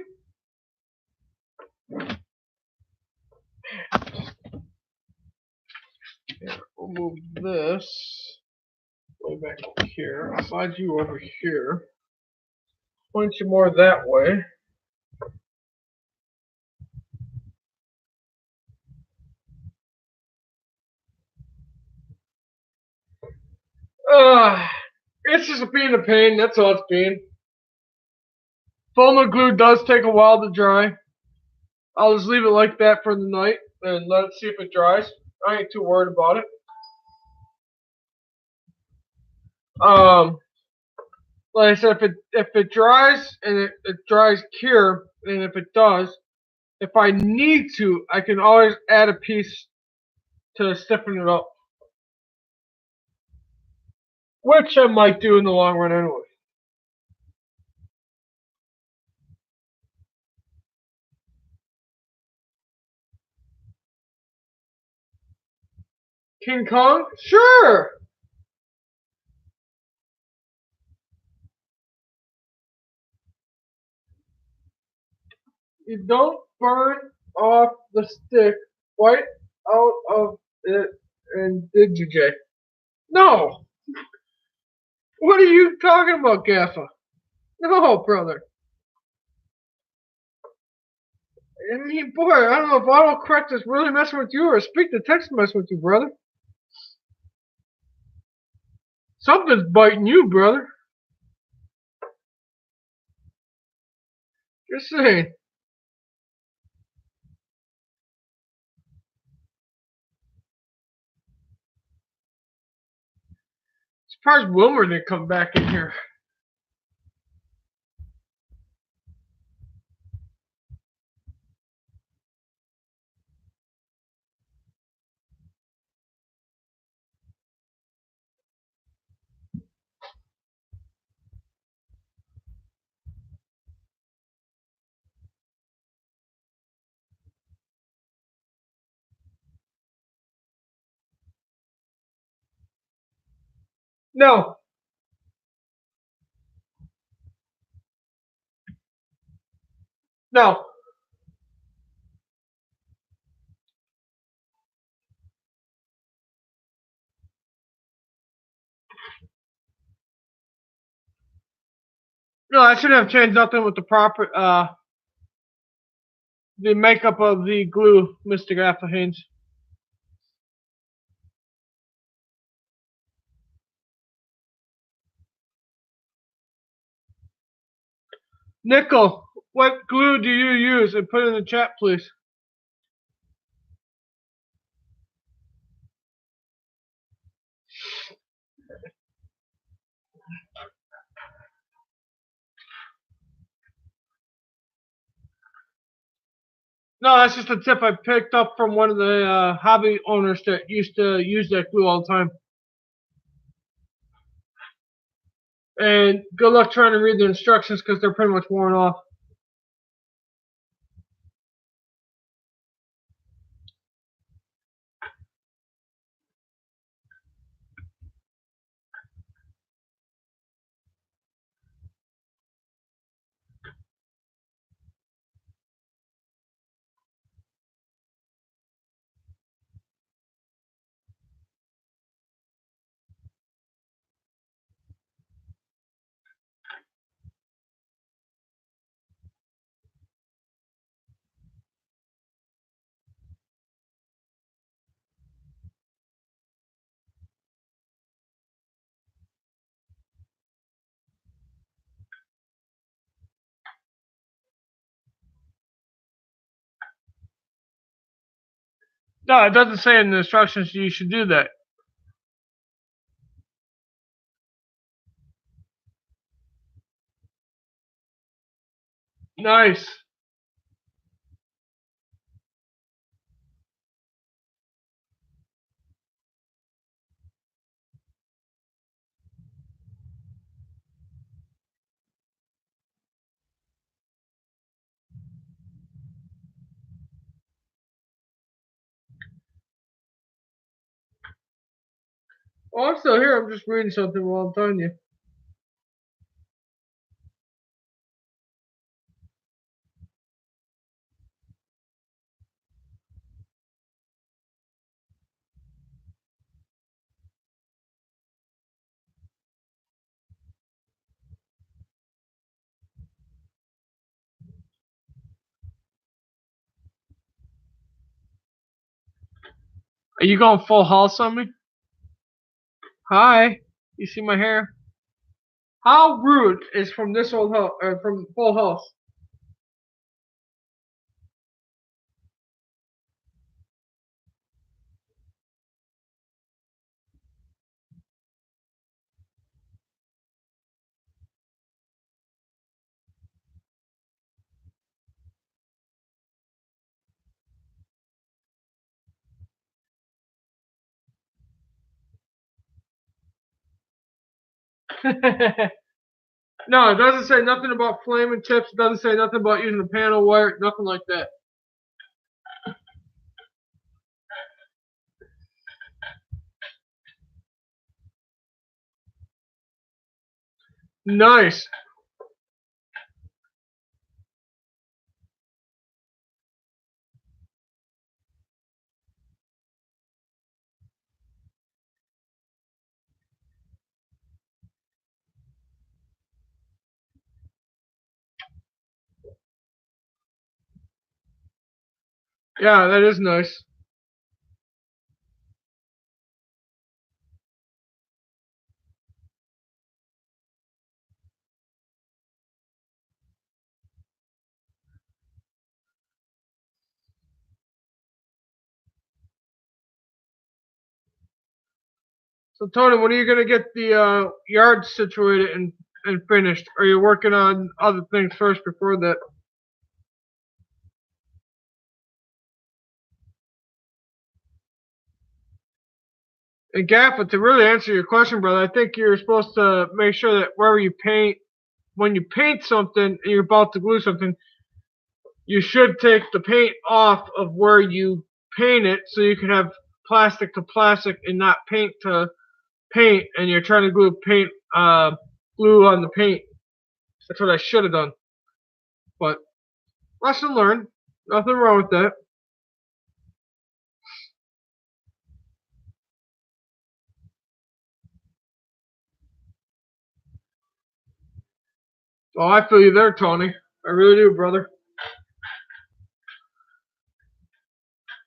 Here, we'll move this way back over here. I'll slide you over here. Point you more that way. It's just being a pain. That's all it's being. Fulner glue does take a while to dry. I'll just leave it like that for the night and let it see if it dries. I ain't too worried about it. Like I said, if it dries and it dries cure, and if it does, if I need to, I can always add a piece to stiffen it up, which I might do in the long run anyway. King Kong? Sure! You don't burn off the stick quite out of it, and did you, Jay? No! What are you talking about, Gaffa? No, brother. I mean, boy, I don't know if autocorrect is really messing with you or speak to text messing with you, brother. Something's biting you, brother. Just saying. Surprised Wilmer didn't come back in here. No. No. No, I shouldn't have changed nothing with the proper the makeup of the glue, Mr. Gaffahanes. Nickel, what glue do you use? And put it in the chat, please. No, that's just a tip I picked up from one of the hobby owners that used to use that glue all the time. And good luck trying to read the instructions because they're pretty much worn off. No, it doesn't say in the instructions you should do that. Nice. Oh, I'm still here. I'm just reading something while I'm telling you. Are you going full house on me? Hi. You see my hair? How rude is from this old house, or from Full House? No, it doesn't say nothing about flaming tips. It doesn't say nothing about using a panel wire. Nothing like that. Nice. Yeah, that is nice. So, Tony, when are you gonna get the yard situated and finished? Are you working on other things first before that? And Gaffa, to really answer your question, brother, I think you're supposed to make sure that wherever you paint, when you paint something and you're about to glue something, you should take the paint off of where you paint it so you can have plastic to plastic and not paint to paint and you're trying to glue on the paint. That's what I should have done. But lesson learned. Nothing wrong with that. Oh, I feel you there, Tony. I really do, brother.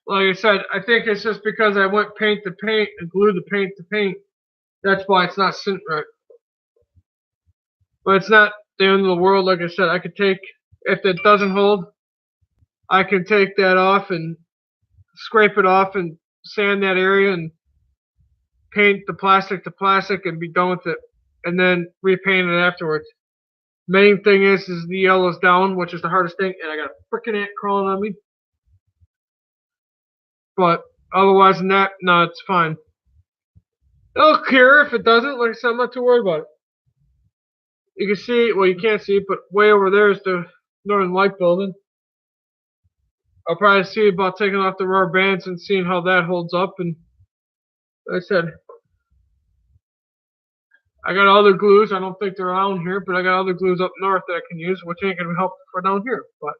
Like I said, I think it's just because I went paint to paint and glued the paint to paint. That's why it's not sitting right. But it's not the end of the world. Like I said, I could take, if it doesn't hold, I can take that off and scrape it off and sand that area and paint the plastic to plastic and be done with it. And then repaint it afterwards. Main thing is the yellow's down, which is the hardest thing, and I got a freaking ant crawling on me. But otherwise than that, no, it's fine. It'll cure if it doesn't. Like I said, I'm not too worried about it. You can see, well, you can't see it, but way over there is the Northern Light building. I'll probably see about taking off the rubber bands and seeing how that holds up. And like I said, I got other glues. I don't think they're around here, but I got other glues up north that I can use, which ain't gonna help for down here. But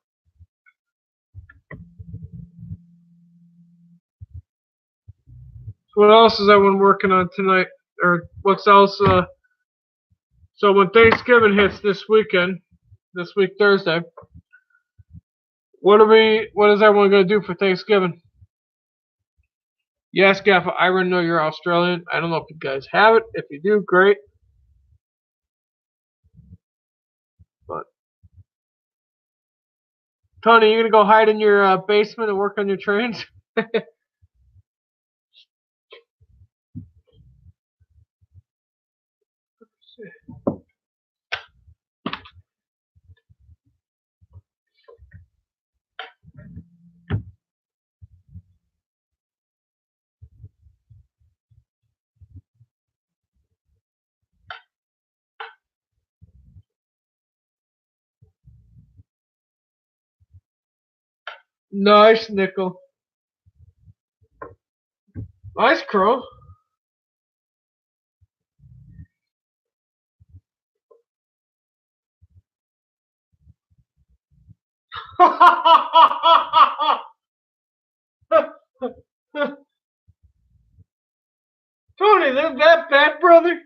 so what else is everyone working on tonight, or what's else? So when Thanksgiving hits this week Thursday, what is everyone gonna do for Thanksgiving? Yes, Gaffa, I know you're Australian. I don't know if you guys have it. If you do, great. But Tony, you gonna go hide in your basement and work on your trains? Nice, Nickel. Nice, Crow. Tony, they're that bad, brother?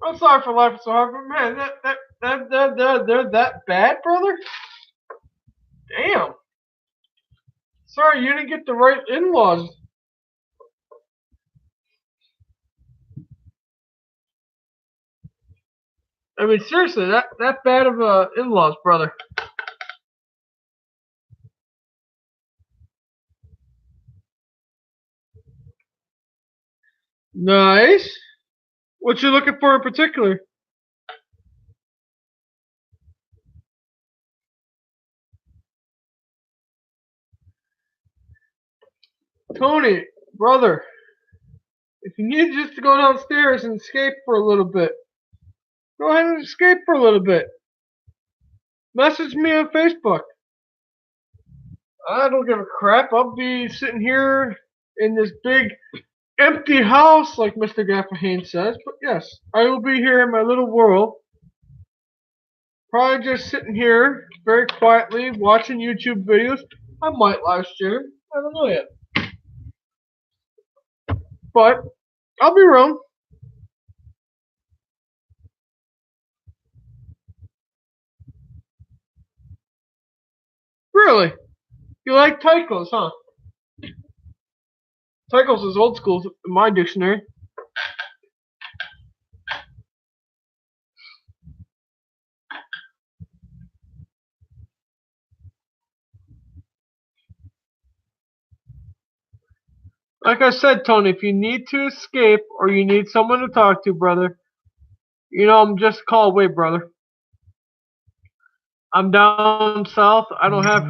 I'm sorry for laughing so hard, but man, they're that bad, brother? Damn. Sorry, you didn't get the right in-laws. I mean, seriously, that bad of in-laws, brother. Nice. What you looking for in particular? Tony, brother, if you need just to go downstairs and escape for a little bit, go ahead and escape for a little bit. Message me on Facebook. I don't give a crap. I'll be sitting here in this big empty house, like Mr. Gaffahane says. But yes, I will be here in my little world. Probably just sitting here very quietly watching YouTube videos. I might live stream. I don't know yet. But I'll be around. Really? You like Tychos, huh? Tychos is old school in my dictionary. Like I said, Tony, if you need to escape or you need someone to talk to, brother, I'm just a call away, brother. I'm down south. I don't have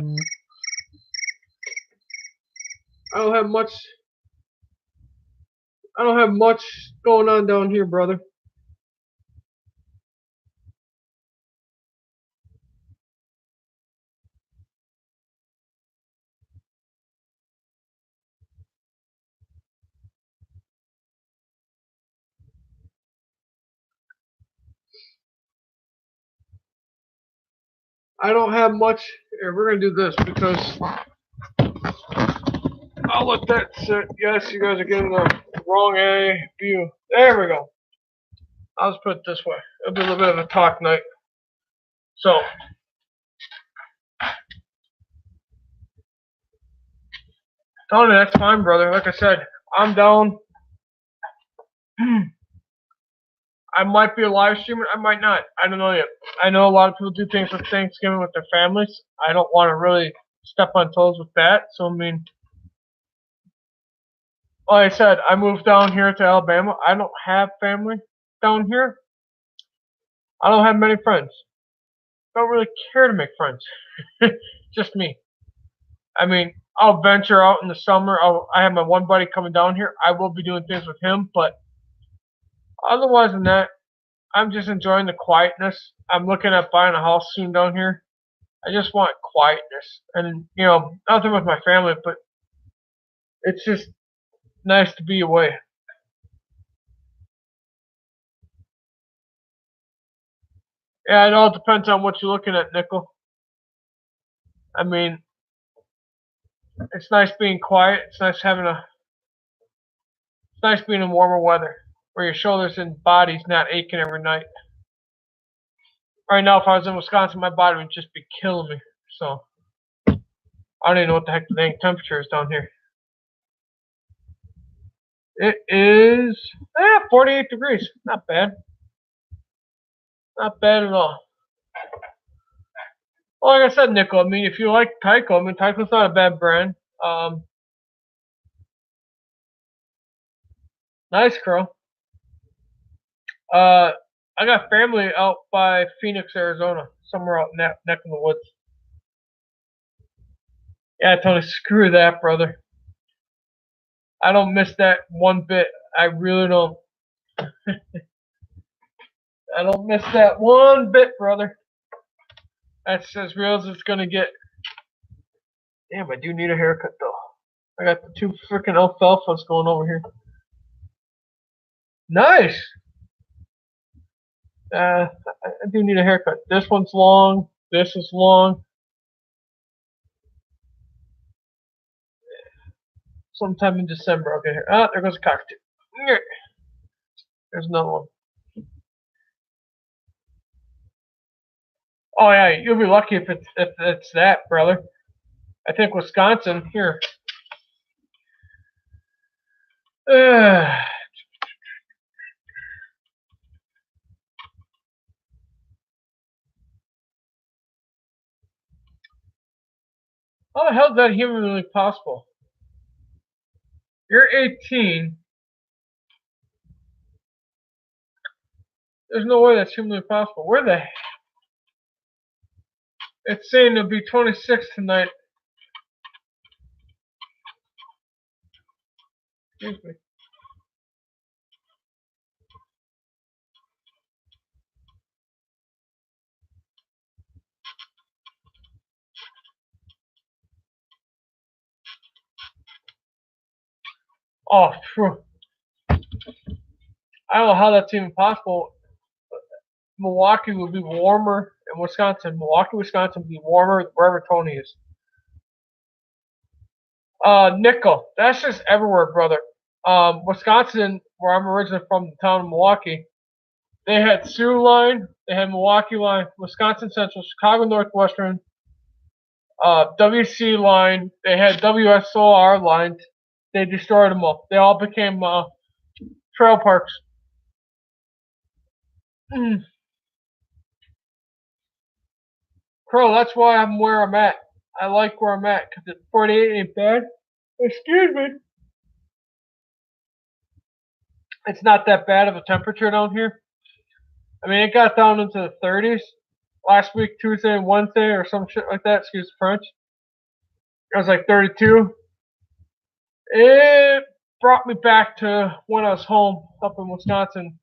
much. I don't have much going on down here, brother. I don't have much. Here, we're gonna do this because I'll let that sit. Yes, you guys are getting the wrong A view. There we go. I'll just put it this way. It'll be a little bit of a talk night. So, Tony, that's fine, brother. Like I said, I'm down. I might be a live streamer. I might not. I don't know yet. I know a lot of people do things with Thanksgiving with their families. I don't want to really step on toes with that. So, I mean, like I said, I moved down here to Alabama. I don't have family down here. I don't have many friends. Don't really care to make friends. Just me. I mean, I'll venture out in the summer. I have my one buddy coming down here. I will be doing things with him, but otherwise than that, I'm just enjoying the quietness. I'm looking at buying a house soon down here. I just want quietness, and nothing with my family, but it's just nice to be away. Yeah, it all depends on what you're looking at, Nickel. I mean, it's nice being quiet. It's nice it's nice being in warmer weather where your shoulders and body's not aching every night. Right now, if I was in Wisconsin, my body would just be killing me. So I don't even know what the heck the dang temperature is down here. It is 48 degrees. Not bad. Not bad at all. Well, like I said, Nickel, I mean, if you like Tyco, I mean, Tyco's not a bad brand. Nice, girl. I got family out by Phoenix, Arizona, somewhere out neck in the woods. Yeah, Tony, screw that, brother. I don't miss that one bit. I really don't. I don't miss that one bit, brother. That's as real as it's gonna get. Damn, I do need a haircut though. I got the two freaking alfalfas going over here. Nice. I do need a haircut. This one's long. This is long. Sometime in December. Okay, here. Ah, there goes a cockatoo. There's another one. Oh yeah, you'll be lucky if it's that, brother. I think Wisconsin here. How the hell is that humanly possible? You're 18. There's no way that's humanly possible. Where the? It's saying it'll be 26 tonight. Excuse me. Oh, phew. I don't know how that's even possible. Milwaukee would be warmer in Wisconsin. Milwaukee, Wisconsin would be warmer wherever Tony is. Nickel. That's just everywhere, brother. Wisconsin, where I'm originally from, the town of Milwaukee, they had Sioux line, they had Milwaukee line, Wisconsin Central, Chicago Northwestern, WC line, they had WSOR lines. They destroyed them all. They all became trail parks. Crow, that's why I'm where I'm at. I like where I'm at because it's 48 ain't bad. Excuse me. It's not that bad of a temperature down here. I mean, it got down into the 30s last week, Tuesday and Wednesday, or some shit like that. Excuse the French. It was like 32. It brought me back to when I was home up in Wisconsin.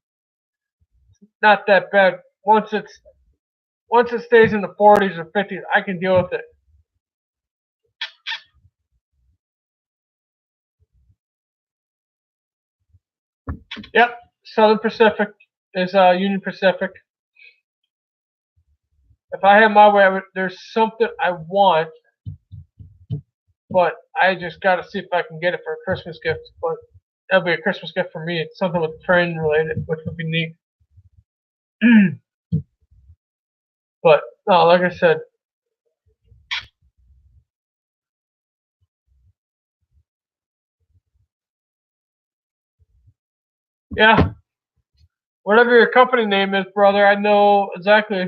Not that bad. Once it stays in the 40s or 50s, I can deal with it. Yep, Southern Pacific is Union Pacific. If I had my way, there's something I want, but I just gotta see if I can get it for a Christmas gift. But that'll be a Christmas gift for me. It's something with train related, which would be neat. But no, like I said, yeah, whatever your company name is, brother, I know exactly.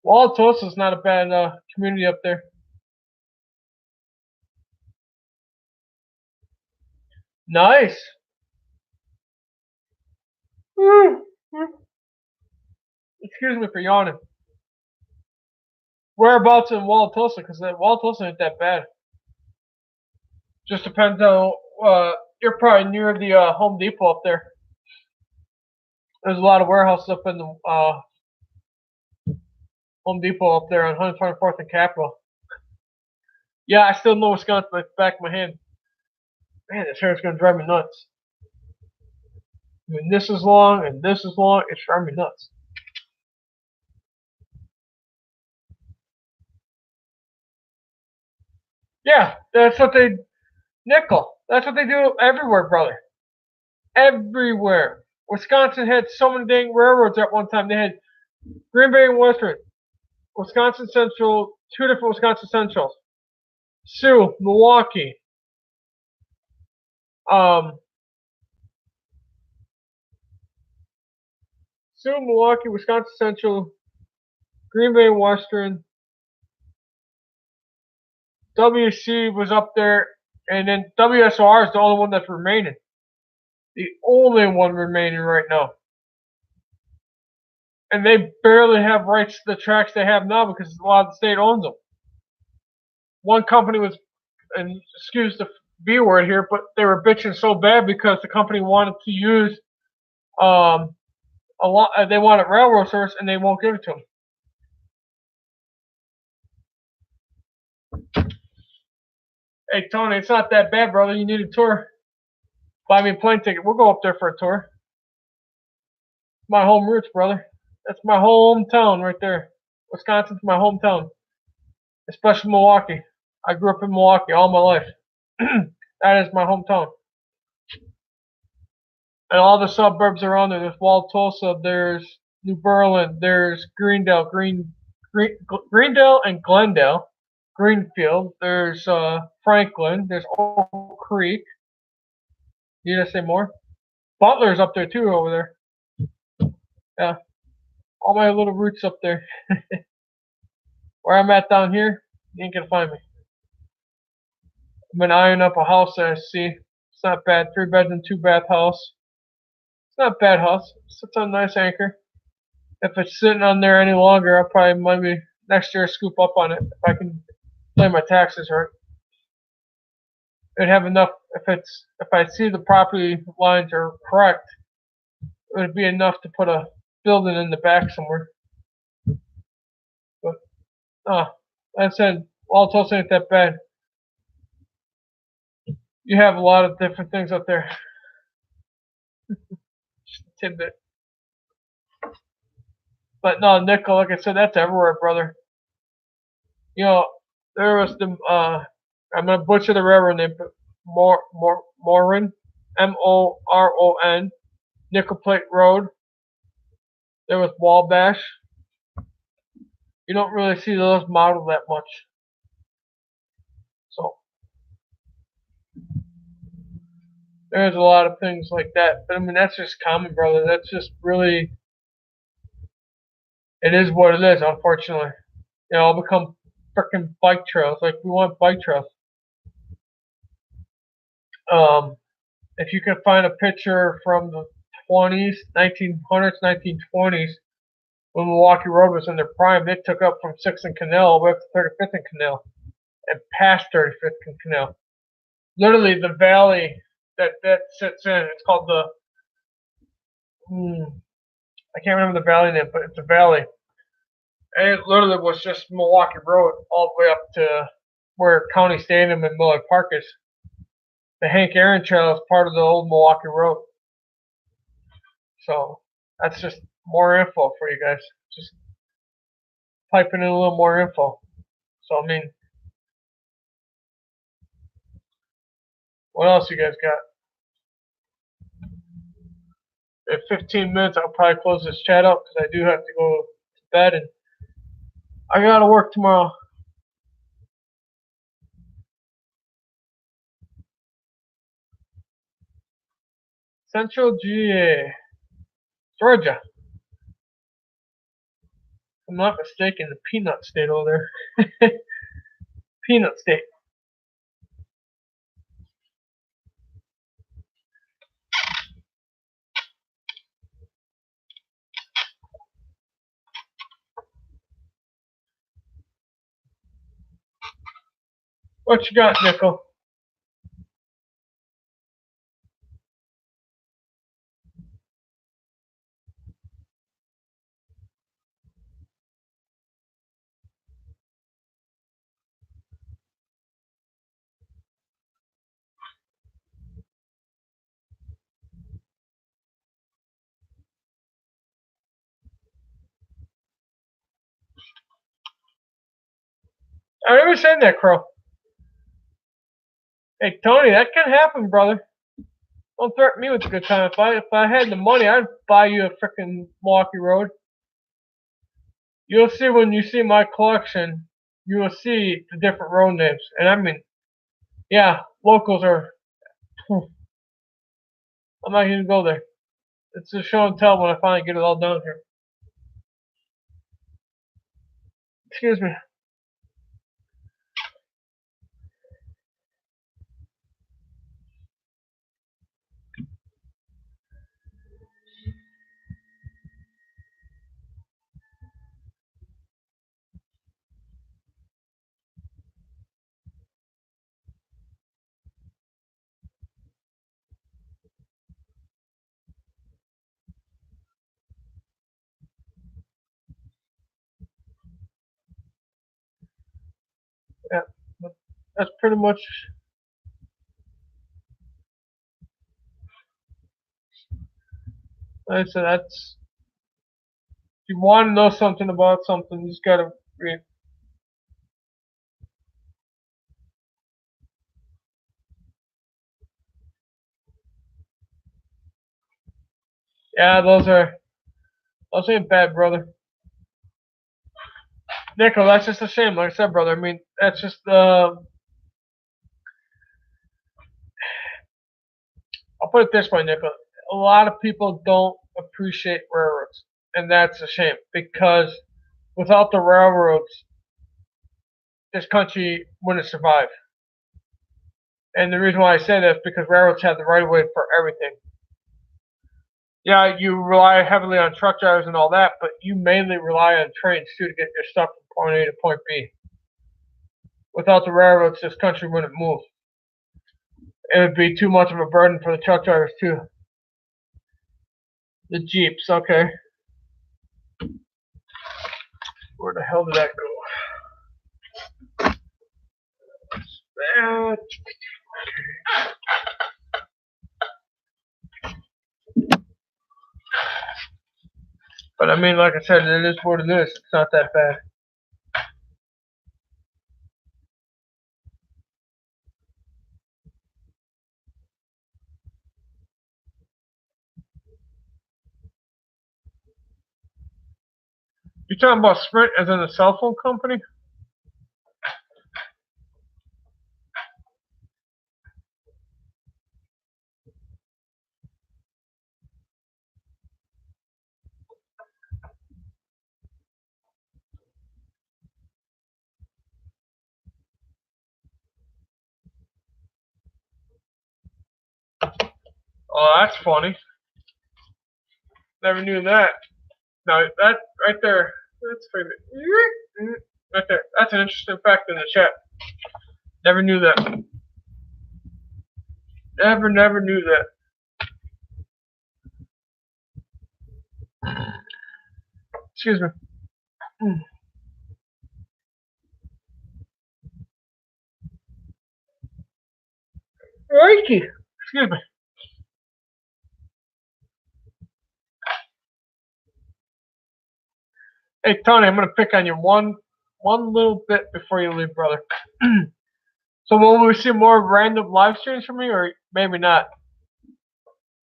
Wauwatosa is not a bad community up there. Nice. Excuse me for yawning. Whereabouts in Wauwatosa? Because Wauwatosa ain't that bad. Just depends on. You're probably near the Home Depot up there. There's a lot of warehouses up in the Home Depot up there on 124th and Capitol. Yeah, I still know Wisconsin like the back of my hand. Man, this hair is gonna drive me nuts. I mean, this is long and this is long. It's driving me nuts. Yeah, that's what they nickel. That's what they do everywhere, brother. Everywhere. Wisconsin had so many dang railroads at one time. They had Green Bay and Western, Wisconsin Central, two different Wisconsin Centrals, Sioux, Milwaukee, um, Sioux, Milwaukee, Wisconsin Central, Green Bay and Western. WC was up there, and then WSR is the only one that's remaining. The only one remaining right now. And they barely have rights to the tracks they have now because a lot of the state owns them. One company was, and excuse the B word here, but they were bitching so bad because the company wanted to use a lot. They wanted railroad service, and they won't give it to them. Hey Tony, it's not that bad, brother. You need a tour. Buy me a plane ticket. We'll go up there for a tour. My home roots, brother. That's my hometown right there. Wisconsin's my hometown, especially Milwaukee. I grew up in Milwaukee all my life. That is my hometown. And all the suburbs around there. There's Wauwatosa, there's New Berlin, there's Greendale, Greendale and Glendale, Greenfield. There's Franklin. There's Oak Creek. Need I say more? Butler's up there too over there. Yeah, all my little roots up there. Where I'm at down here, you ain't gonna find me. I've been eyeing up a house that I see. It's not bad. 3 bedroom, 2 bath house. It's not a bad house. It sits on a nice anchor. If it's sitting on there any longer, I'll probably maybe next year scoop up on it if I can play my taxes right. It'd have enough if I see the property lines are correct, it would be enough to put a building in the back somewhere. But like I said, all Tulsa ain't that bad. You have a lot of different things up there. Just a tidbit. But no, nickel, like I said, that's everywhere, brother. You know, there was the I'm gonna butcher the railroad name, but Morin, Moron, Nickel Plate Road. There was Wabash. You don't really see those modeled that much. So there's a lot of things like that. But I mean, that's just common, brother. That's just really, it is what it is, unfortunately. You know, I'll become freaking bike trails. Like, we want bike trails. If you can find a picture from the 20s, 1900s, 1920s, when Milwaukee Road was in their prime, they took up from 6th and Canal all the way up to 35th and Canal and past 35th and Canal. Literally, the valley that sits in, it's called the, I can't remember the valley name, but it's a valley. And it literally was just Milwaukee Road all the way up to where County Stadium and Miller Park is. The Hank Aaron Trail is part of the old Milwaukee Road. So that's just more info for you guys. Just piping in a little more info. So I mean, what else you guys got? In 15 minutes, I'll probably close this chat out because I do have to go to bed and I gotta work tomorrow. Central GA, Georgia. If I'm not mistaken, the Peanut State over there. Peanut State. What you got, Nickel? I never said that, Crow. Hey, Tony, that can happen, brother. Don't threaten me with a good time. If I had the money, I'd buy you a frickin' Milwaukee Road. You'll see when you see my collection, you will see the different road names. And I mean, yeah, locals are. I'm not gonna go there. It's a show and tell when I finally get it all done here. Excuse me. Yeah, that's pretty much. Like I said, that's. If you want to know something about something, you just gotta read. Yeah, those ain't bad, brother. Nico, that's just a shame. Like I said, brother. I mean, that's just I'll put it this way, Nico. A lot of people don't appreciate railroads, and that's a shame because without the railroads, this country wouldn't survive. And the reason why I say that is because railroads have the right of way for everything. Yeah, you rely heavily on truck drivers and all that, but you mainly rely on trains too to get your stuff from point A to point B. Without the railroads, this country wouldn't move. It would be too much of a burden for the truck drivers too. The Jeeps, okay. Where the hell did that go? That. But I mean, like I said, it is what it is. It's not that bad. You're talking about Sprint as in a cell phone company? Oh, that's funny. Never knew that. Now, that right there, that's right there. That's an interesting fact in the chat. Never knew that. Never knew that. Excuse me. Reiki. Excuse me. Hey Tony, I'm gonna pick on you one little bit before you leave, brother. So will we see more random live streams from me, or maybe not?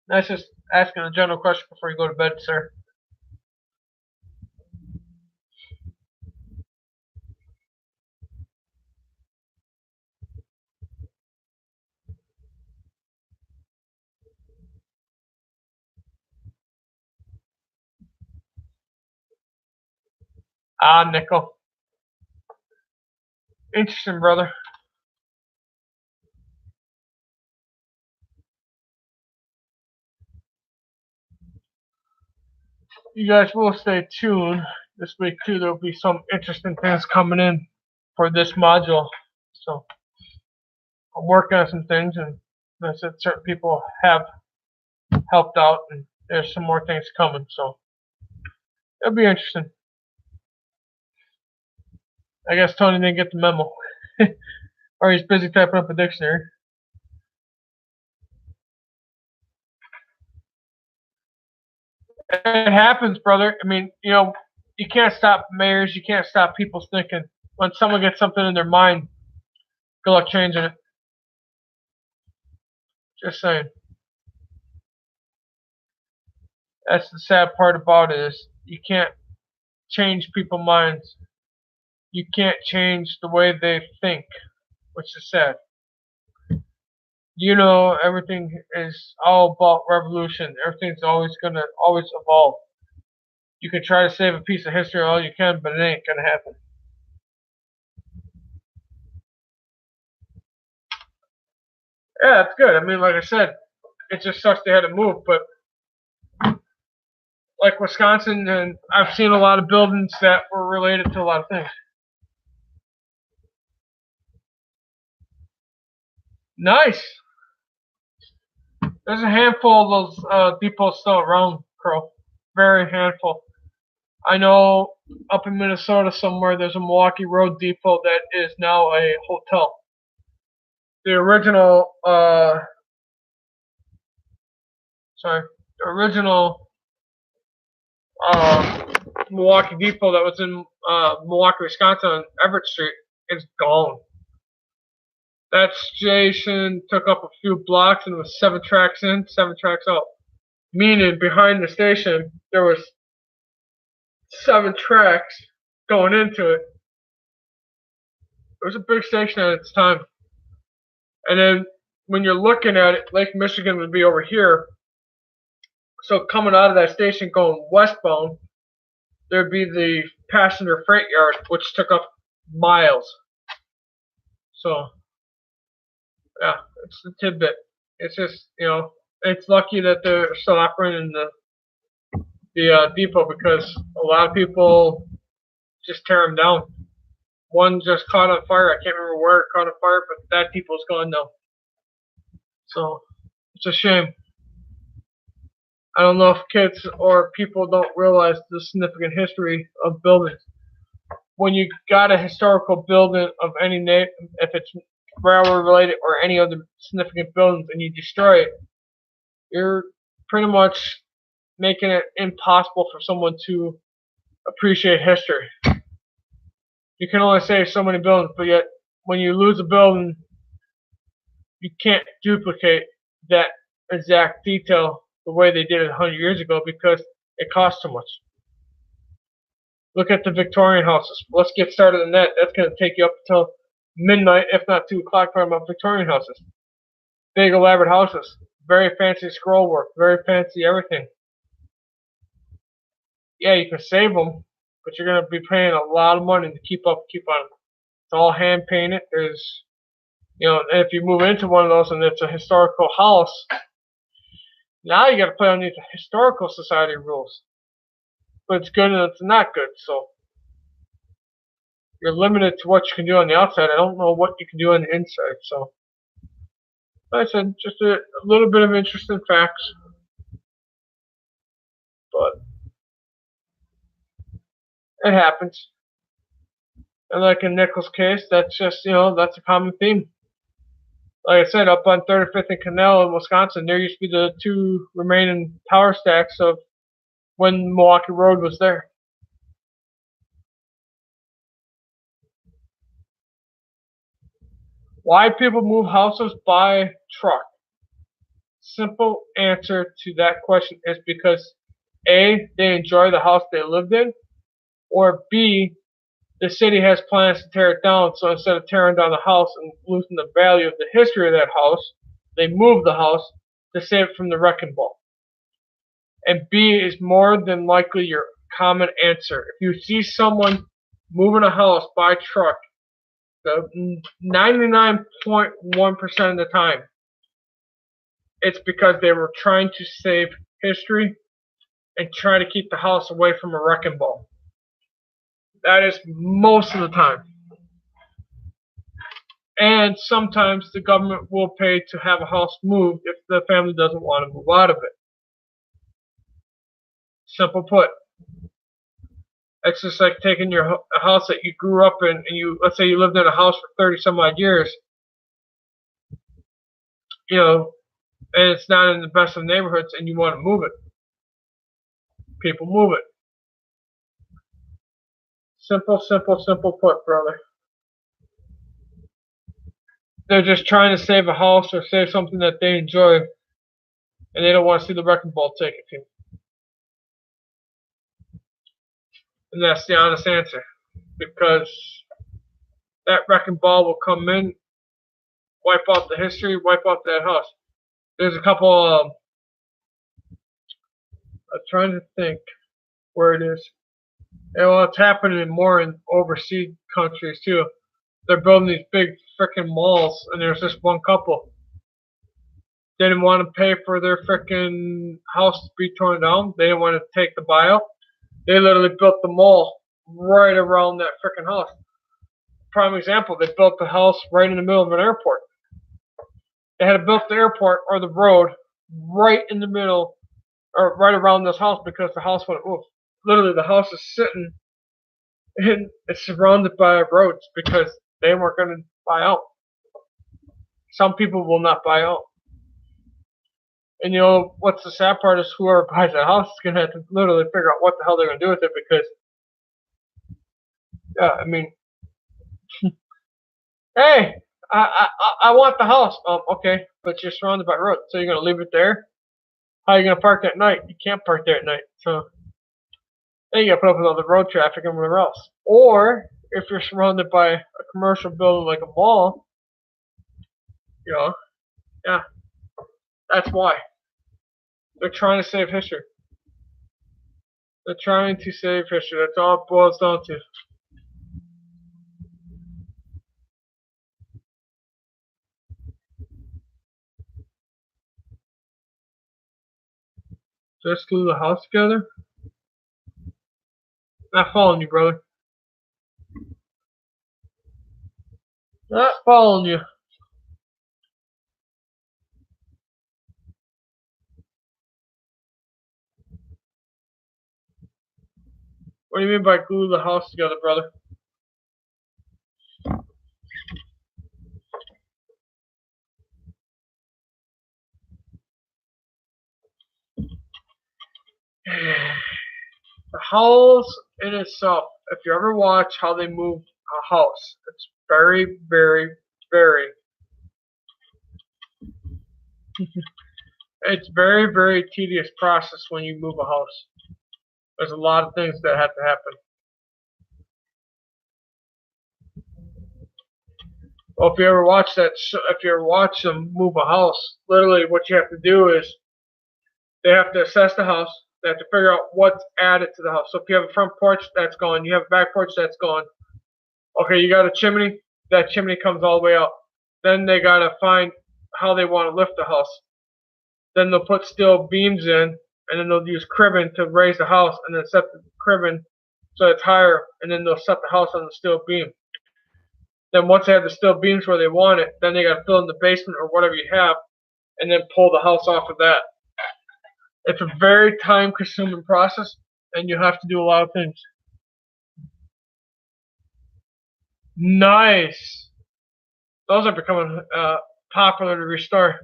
That's just asking a general question before you go to bed, sir. Ah, nickel. Interesting, brother. You guys will stay tuned. This week too, there'll be some interesting things coming in for this module. So I'm working on some things, and I said certain people have helped out, and there's some more things coming. So it'll be interesting. I guess Tony didn't get the memo, or he's busy typing up a dictionary. It happens, brother. I mean, you can't stop mayors. You can't stop people's thinking. When someone gets something in their mind, good luck changing it. Just saying. That's the sad part about it is you can't change people's minds. You can't change the way they think, which is sad. Everything is all about revolution. Everything's always evolve. You can try to save a piece of history all you can, but it ain't gonna happen. Yeah, that's good. I mean, like I said, it just sucks they had to move, but like Wisconsin, and I've seen a lot of buildings that were related to a lot of things. Nice. There's a handful of those depots still around, Crow. Very handful. I know up in Minnesota somewhere there's a Milwaukee Road depot that is now a hotel. The original, Milwaukee depot that was in Milwaukee, Wisconsin on Everett Street is gone. That station took up a few blocks and was 7 tracks in, 7 tracks out. Meaning behind the station there was 7 tracks going into it. It was a big station at its time. And then when you're looking at it, Lake Michigan would be over here. So coming out of that station going westbound, there'd be the passenger freight yard, which took up miles. So, yeah, it's the tidbit. It's just, it's lucky that they're still operating the depot because a lot of people just tear them down. One just caught on fire. I can't remember where it caught on fire, but that depot's gone now. So, it's a shame. I don't know if kids or people don't realize the significant history of buildings. When you got a historical building of any name, if it's railroad related or any other significant buildings, and you destroy it, you're pretty much making it impossible for someone to appreciate history. You can only save so many buildings, but yet when you lose a building, you can't duplicate that exact detail the way they did it 100 years ago because it costs too much. Look at the Victorian houses. Let's get started on that. That's going to take you up until midnight, if not 2 o'clock, talking about Victorian houses. Big, elaborate houses. Very fancy scroll work. Very fancy everything. Yeah, you can save them, but you're going to be paying a lot of money to keep on them. It's all hand painted. There's, if you move into one of those and it's a historical house, now you got to play on these historical society rules. But it's good and it's not good, so you're limited to what you can do on the outside. I don't know what you can do on the inside, so like I said, just a little bit of interesting facts. But it happens. And like in Nichols' case, that's just, that's a common theme. Like I said, up on 35th and Canal in Wisconsin, there used to be the 2 remaining tower stacks of when Milwaukee Road was there. Why people move houses by truck? Simple answer to that question is because A, they enjoy the house they lived in, or B, the city has plans to tear it down, so instead of tearing down the house and losing the value of the history of that house, they move the house to save it from the wrecking ball. And B is more than likely your common answer. If you see someone moving a house by truck, the 99.1% of the time, it's because they were trying to save history and try to keep the house away from a wrecking ball. That is most of the time. And sometimes the government will pay to have a house moved if the family doesn't want to move out of it. Simple put. It's just like taking a house that you grew up in, and let's say you lived in a house for 30 some odd years, and it's not in the best of neighborhoods, and you want to move it. People move it. Simple put, brother. They're just trying to save a house or save something that they enjoy, and they don't want to see the wrecking ball take it to them. And that's the honest answer, because that wrecking ball will come in, wipe out the history, wipe out that house. There's a couple, I'm trying to think where it is. Well, it's happening more in overseas countries too. They're building these big freaking malls, and there's this one couple. They didn't want to pay for their freaking house to be torn down. They didn't want to take the buyout. They literally built the mall right around that freaking house. Prime example, they built the house right in the middle of an airport. They had to build the airport or the road right in the middle, or right around this house, because the house wouldn't move. Literally, the house is sitting and it's surrounded by roads because they weren't going to buy out. Some people will not buy out. And what's the sad part is whoever buys that house is going to have to literally figure out what the hell they're going to do with it, because, yeah, I mean, hey, I want the house. Okay, but you're surrounded by roads, so you're going to leave it there? How are you going to park at night? You can't park there at night, so then you got to put up with all the road traffic and whatever else. Or, if you're surrounded by a commercial building like a mall, yeah, that's why. They're trying to save history. They're trying to save history. That's all it boils down to. Just glue the house together? Not following you, brother. Not following you. What do you mean by glue the house together, brother? The house in itself, if you ever watch how they move a house, it's very, very, very it's very, very tedious process when you move a house. There's a lot of things that have to happen. Well, if you ever watch them move a house, literally what you have to do is they have to assess the house. They have to figure out what's added to the house. So if you have a front porch, that's gone. You have a back porch, that's gone. Okay, you got a chimney. That chimney comes all the way up. Then they got to find how they want to lift the house. Then they'll put steel beams in, and then they'll use cribbing to raise the house, and then set the cribbing so it's higher, and then they'll set the house on the steel beam. Then once they have the steel beams where they want it, then they got to fill in the basement or whatever you have, and then pull the house off of that. It's a very time-consuming process, and you have to do a lot of things. Nice. Those are becoming popular to restore.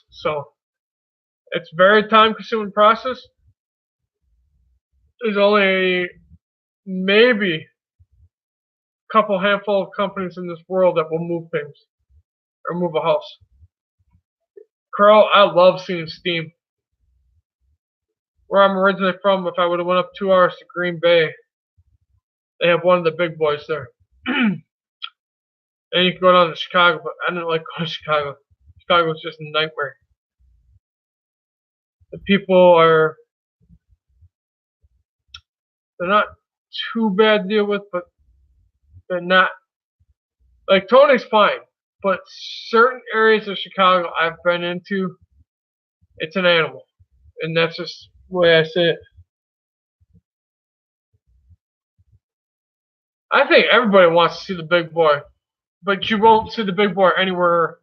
So, It's a very time-consuming process. There's only maybe a couple handful of companies in this world that will move things or move a house. Carl, I love seeing Steam. Where I'm originally from, if I would have went up 2 hours to Green Bay, they have one of the big boys there. And you can go down to Chicago, but I didn't like going to Chicago. Chicago was just a nightmare. The people they're not too bad to deal with, but they're not, like Tony's fine, but certain areas of Chicago I've been into, it's an animal. And that's just the way I say it. I think everybody wants to see the big boy, but you won't see the big boy anywhere.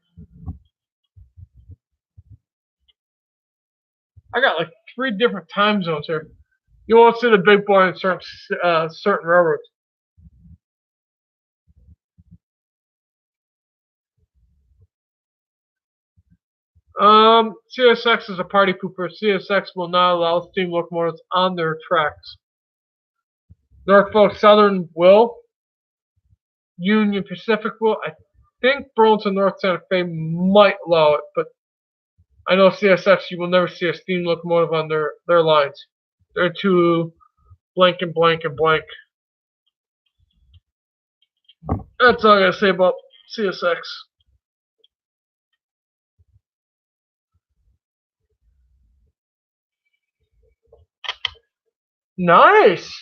I got like 3 different time zones here. You won't see the big boy in certain railroads. CSX is a party pooper. CSX will not allow steam locomotives on their tracks. Norfolk Southern will. Union Pacific will. I think Burlington North Santa Fe might allow it, but I know CSX, you will never see a steam locomotive on their lines. They're too blank and blank and blank. That's all I gotta say about CSX. Nice!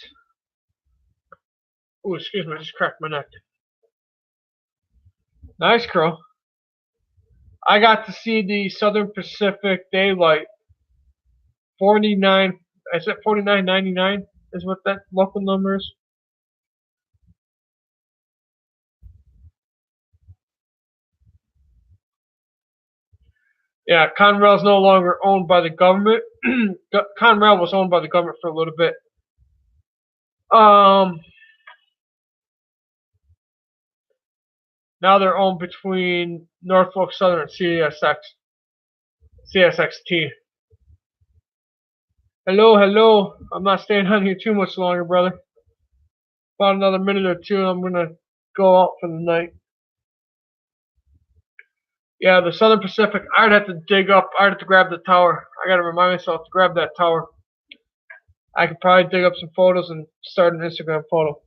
Oh, excuse me, I just cracked my neck. Nice, Crow. I got to see the Southern Pacific Daylight. 49, I said 49.99 is what that local number is. Yeah, Conrail is no longer owned by the government. Conrail was owned by the government for a little bit. Now they're owned between Norfolk Southern and CSXT. Hello. I'm not staying on here too much longer, brother. About another minute or two, and I'm gonna go out for the night. Yeah, the Southern Pacific. I'd have to dig up. I'd have to grab the tower. I gotta remind myself to grab that tower. I could probably dig up some photos and start an Instagram photo.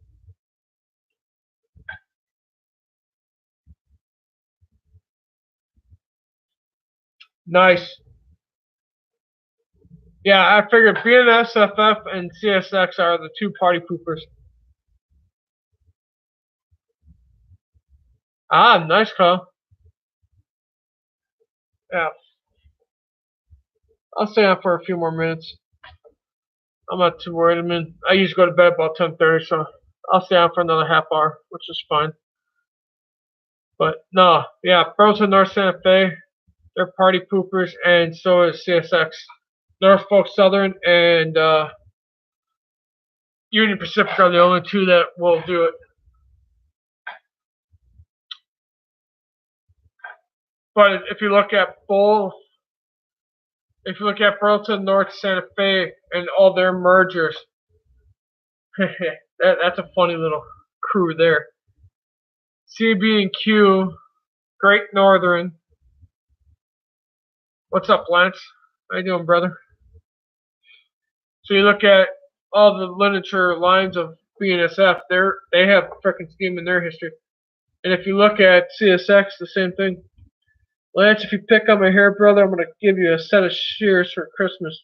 Nice. Yeah, I figured BNSFF and CSX are the 2 party poopers. Ah, nice call. Yeah. I'll stay on for a few more minutes. I'm not too worried. I usually go to bed about 10:30, so I'll stay on for another half hour, which is fine. But no, yeah, Burlington North Santa Fe, they're party poopers, and so is CSX. Norfolk Southern and Union Pacific are the only 2 that will do it. But if you look at Burlington North Santa Fe and all their mergers, that's a funny little crew there. CB&Q, Great Northern. What's up, Lance? How you doing, brother? So you look at all the literature lines of BNSF, they have freaking steam in their history. And if you look at CSX, the same thing. Lance, if you pick on my hair, brother, I'm going to give you a set of shears for Christmas.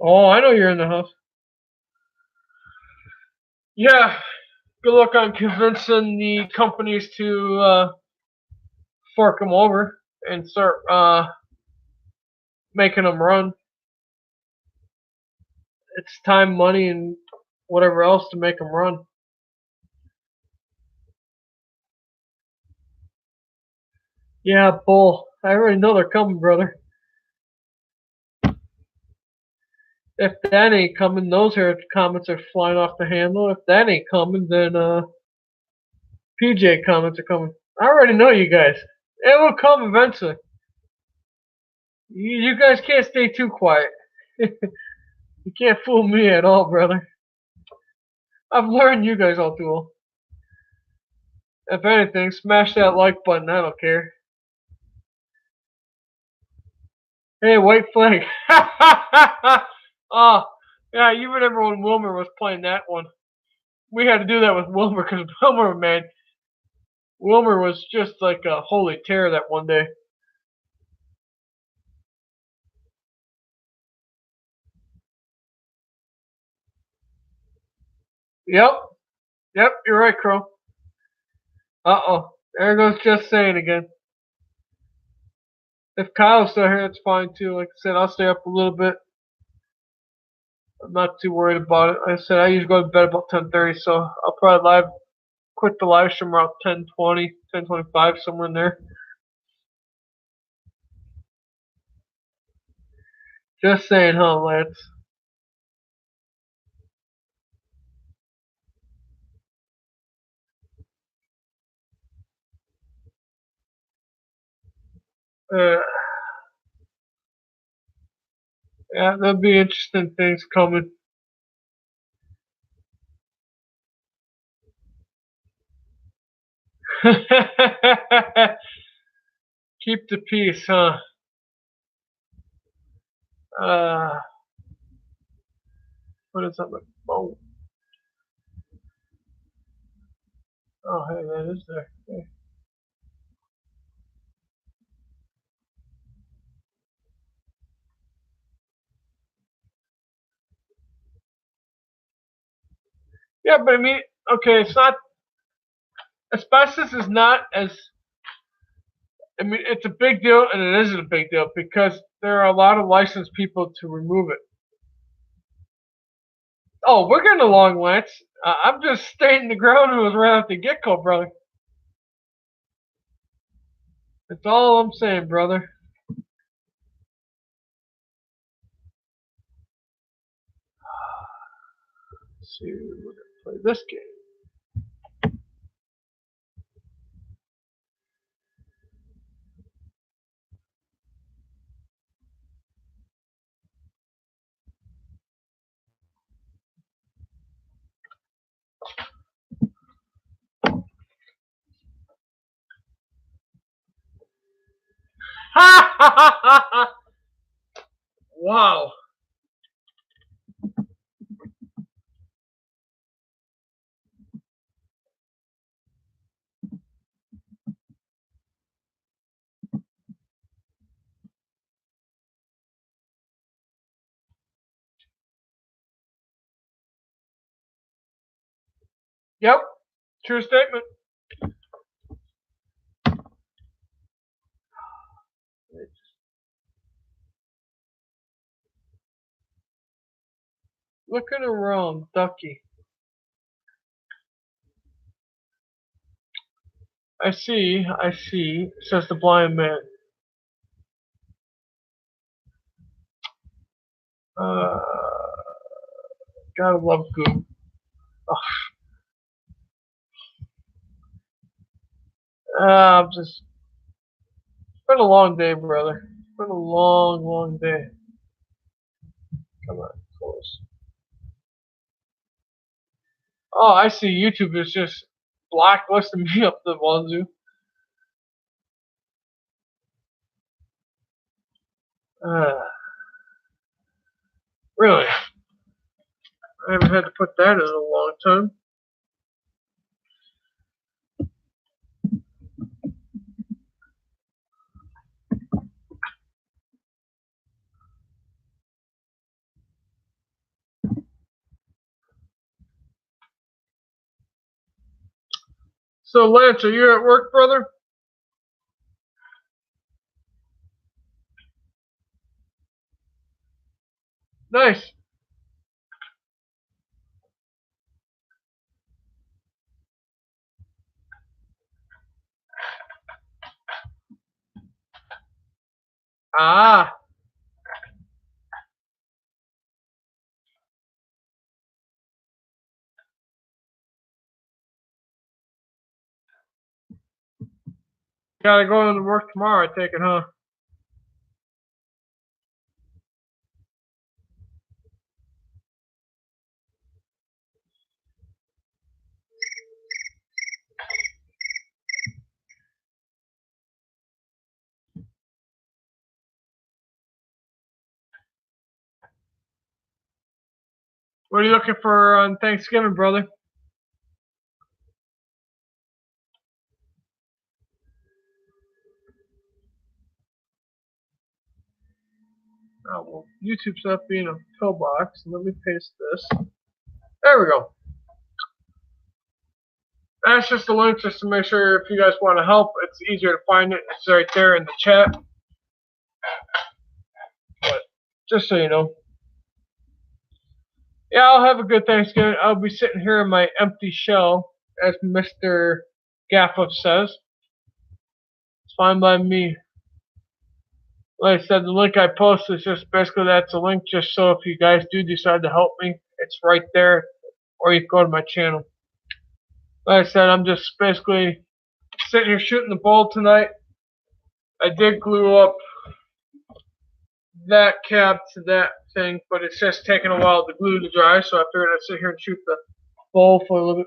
Oh, I know you're in the house. Yeah, good luck on convincing the companies to fork them over and start making them run. It's time, money, and whatever else to make them run. Yeah, bull. I already know they're coming, brother. If that ain't coming, those here comments are flying off the handle. If that ain't coming, then PJ comments are coming. I already know you guys. It will come eventually. You guys can't stay too quiet. You can't fool me at all, brother. I've learned you guys all too well. If anything, smash that like button. I don't care. Hey, white flag. Oh, yeah, you remember when Wilmer was playing that one. We had to do that with Wilmer because Wilmer, man, Wilmer was just like a holy terror that one day. Yep, yep, you're right, Crow. Uh-oh, there goes just saying again. If Kyle's still here, it's fine too. Like I said, I'll stay up a little bit. I'm not too worried about it. Like I said, I usually go to bed about 10:30, so I'll probably quit the live stream around 10:20, 10:25, somewhere in there. Just saying, huh, Lance? Uh, yeah, there'll be interesting things coming. Keep the peace, huh? Uh, what is that? Oh, oh, hey, that is there. Hey. Yeah, but I mean, okay, it's not. Asbestos is not as. I mean, it's a big deal, and it isn't a big deal because there are a lot of licensed people to remove it. Oh, we're getting along, Lance. I'm just stating the ground rules right off the get-go, brother. That's all I'm saying, brother. Let's see, we're gonna play this game. Ha ha ha ha ha! Wow. Yep. True statement. Looking around, Ducky. I see, says the blind man. Uh, gotta love Goop. Oh, I'm just. It's been a long day, brother. It's been a long, long day. Come on, close. Oh, I see. YouTube is just blacklisting me up the wazoo. Uh, really? I haven't had to put that in a long time. So, Lance, are you at work, brother? Nice. Ah, gotta go to work tomorrow, I take it, huh? What are you looking for on Thanksgiving, brother? Oh, well, YouTube's up being a pillbox. Let me paste this. There we go. That's just a link just to make sure if you guys want to help, it's easier to find it. It's right there in the chat. But just so you know. Yeah, I'll have a good Thanksgiving. I'll be sitting here in my empty shell, as Mr. Gaffup says. It's fine by me. Like I said, the link I posted is just basically that's a link just so if you guys do decide to help me, it's right there. Or you can go to my channel. Like I said, I'm just basically sitting here shooting the bull tonight. I did glue up that cab to that thing, but it's just taking a while to glue to dry, so I figured I'd sit here and shoot the bull for a little bit.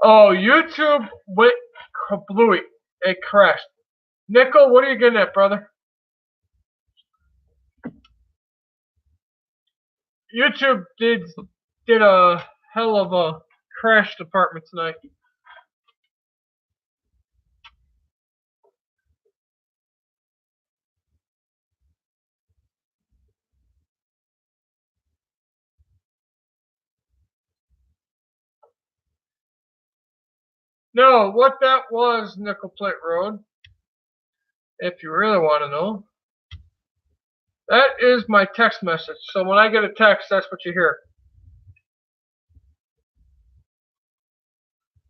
Oh, YouTube went kablooey. It crashed. Nickel, what are you getting at, brother? YouTube did a hell of a crash department tonight. No, what that was, Nickel Plate Road, if you really want to know, that is my text message. So when I get a text, that's what you hear.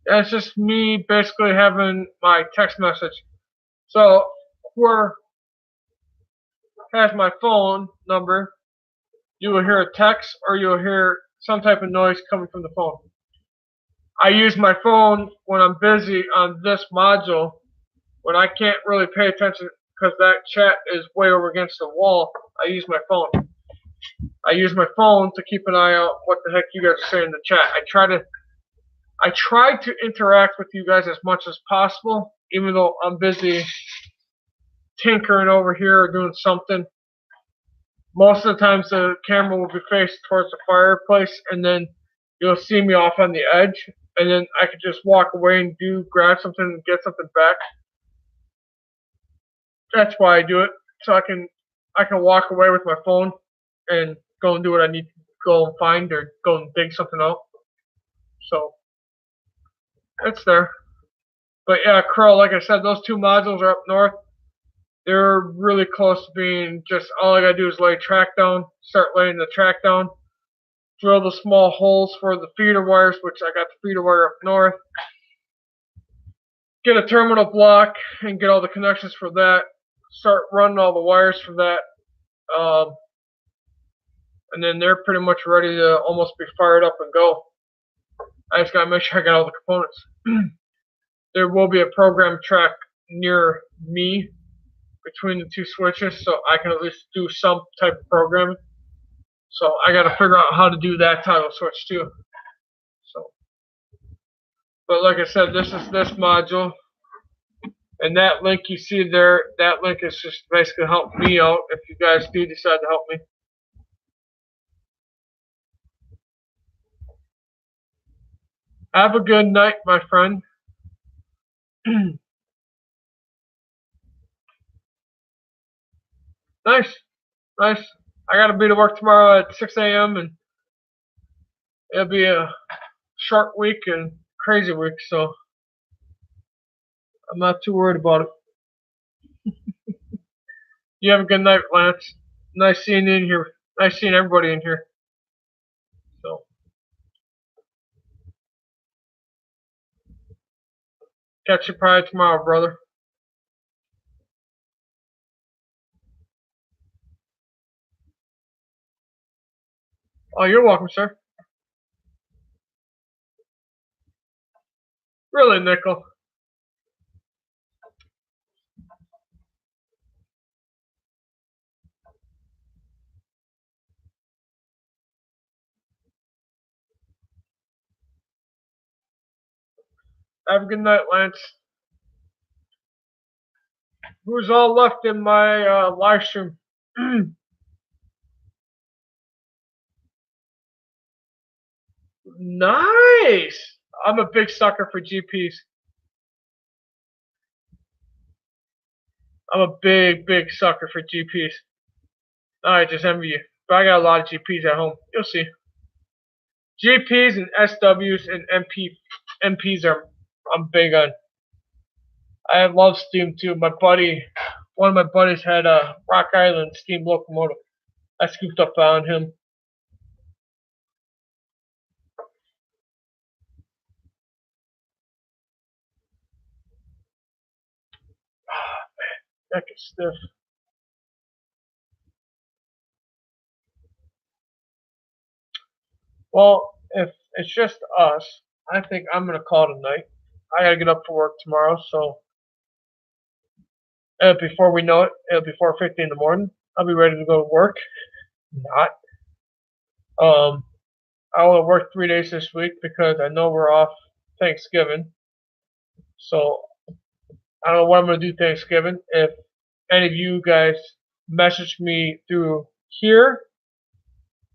That's just me basically having my text message. So whoever has my phone number, you will hear a text or you'll hear some type of noise coming from the phone. I use my phone when I'm busy on this module. When I can't really pay attention because that chat is way over against the wall, I use my phone. I use my phone to keep an eye out what the heck you guys are saying in the chat. I try to interact with you guys as much as possible, even though I'm busy tinkering over here or doing something. Most of the times the camera will be faced towards the fireplace, and then you'll see me off on the edge, and then I could just walk away and grab something and get something back. That's why I do it, so I can walk away with my phone and go and do what I need to go and find or go and dig something out. So it's there. But yeah, Crow, like I said, those two modules are up north. They're really close to being just all I gotta do is lay track down, start laying the track down, drill the small holes for the feeder wires, which I got the feeder wire up north, get a terminal block and get all the connections for that, start running all the wires for that, and then they're pretty much ready to almost be fired up and go. I just gotta make sure I got all the components. There will be a program track near me between the two switches, so I can at least do some type of programming. So I got to figure out how to do that toggle switch too. So, but like I said, this is this module, and that link you see there, that link is just basically help me out if you guys do decide to help me. Have a good night, my friend. Nice, nice. I gotta be to work tomorrow at 6 a.m. and it'll be a short week and crazy week, so I'm not too worried about it. You have a good night, Lance. Nice seeing you in here. Nice seeing everybody in here. So, catch you probably tomorrow, brother. Oh, you're welcome, sir. Really, Nickel? Have a good night, Lance. Who's all left in my live stream? Nice! I'm a big sucker for GPs. I'm a big sucker for GPs. I just envy you. But I got a lot of GPs at home. You'll see. GPs and SWs and MPs are I'm big on. I love steam too. One of my buddies had a Rock Island steam locomotive. I scooped up on him. Ah, man, neck is stiff. Well, if it's just us, I think I'm gonna call it a night. I gotta get up for work tomorrow, so before we know it, it'll be 4:50 in the morning. I'll be ready to go to work. Not. I will work 3 days this week because I know we're off Thanksgiving. So I don't know what I'm gonna do Thanksgiving. If any of you guys message me through here,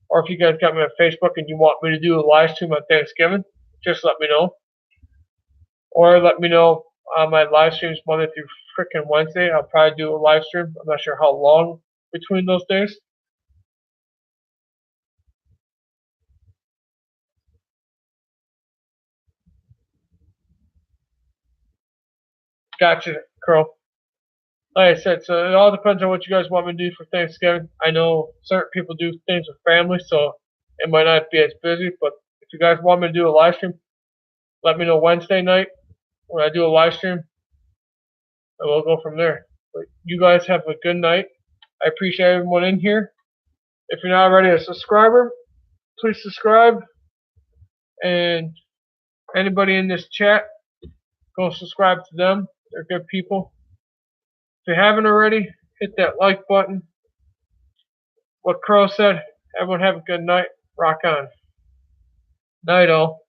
or if you guys got me on Facebook and you want me to do a live stream on Thanksgiving, just let me know. Or let me know on my live streams Monday through freaking Wednesday. I'll probably do a live stream. I'm not sure how long between those days. Gotcha, Curl. Like I said, so it all depends on what you guys want me to do for Thanksgiving. I know certain people do things with family, so it might not be as busy. But if you guys want me to do a live stream, let me know Wednesday night when I do a live stream, and we'll go from there. But you guys have a good night. I appreciate everyone in here. If you're not already a subscriber, please subscribe. And anybody in this chat, go subscribe to them. They're good people. If you haven't already, hit that like button. What Crow said, everyone have a good night. Rock on. Night all.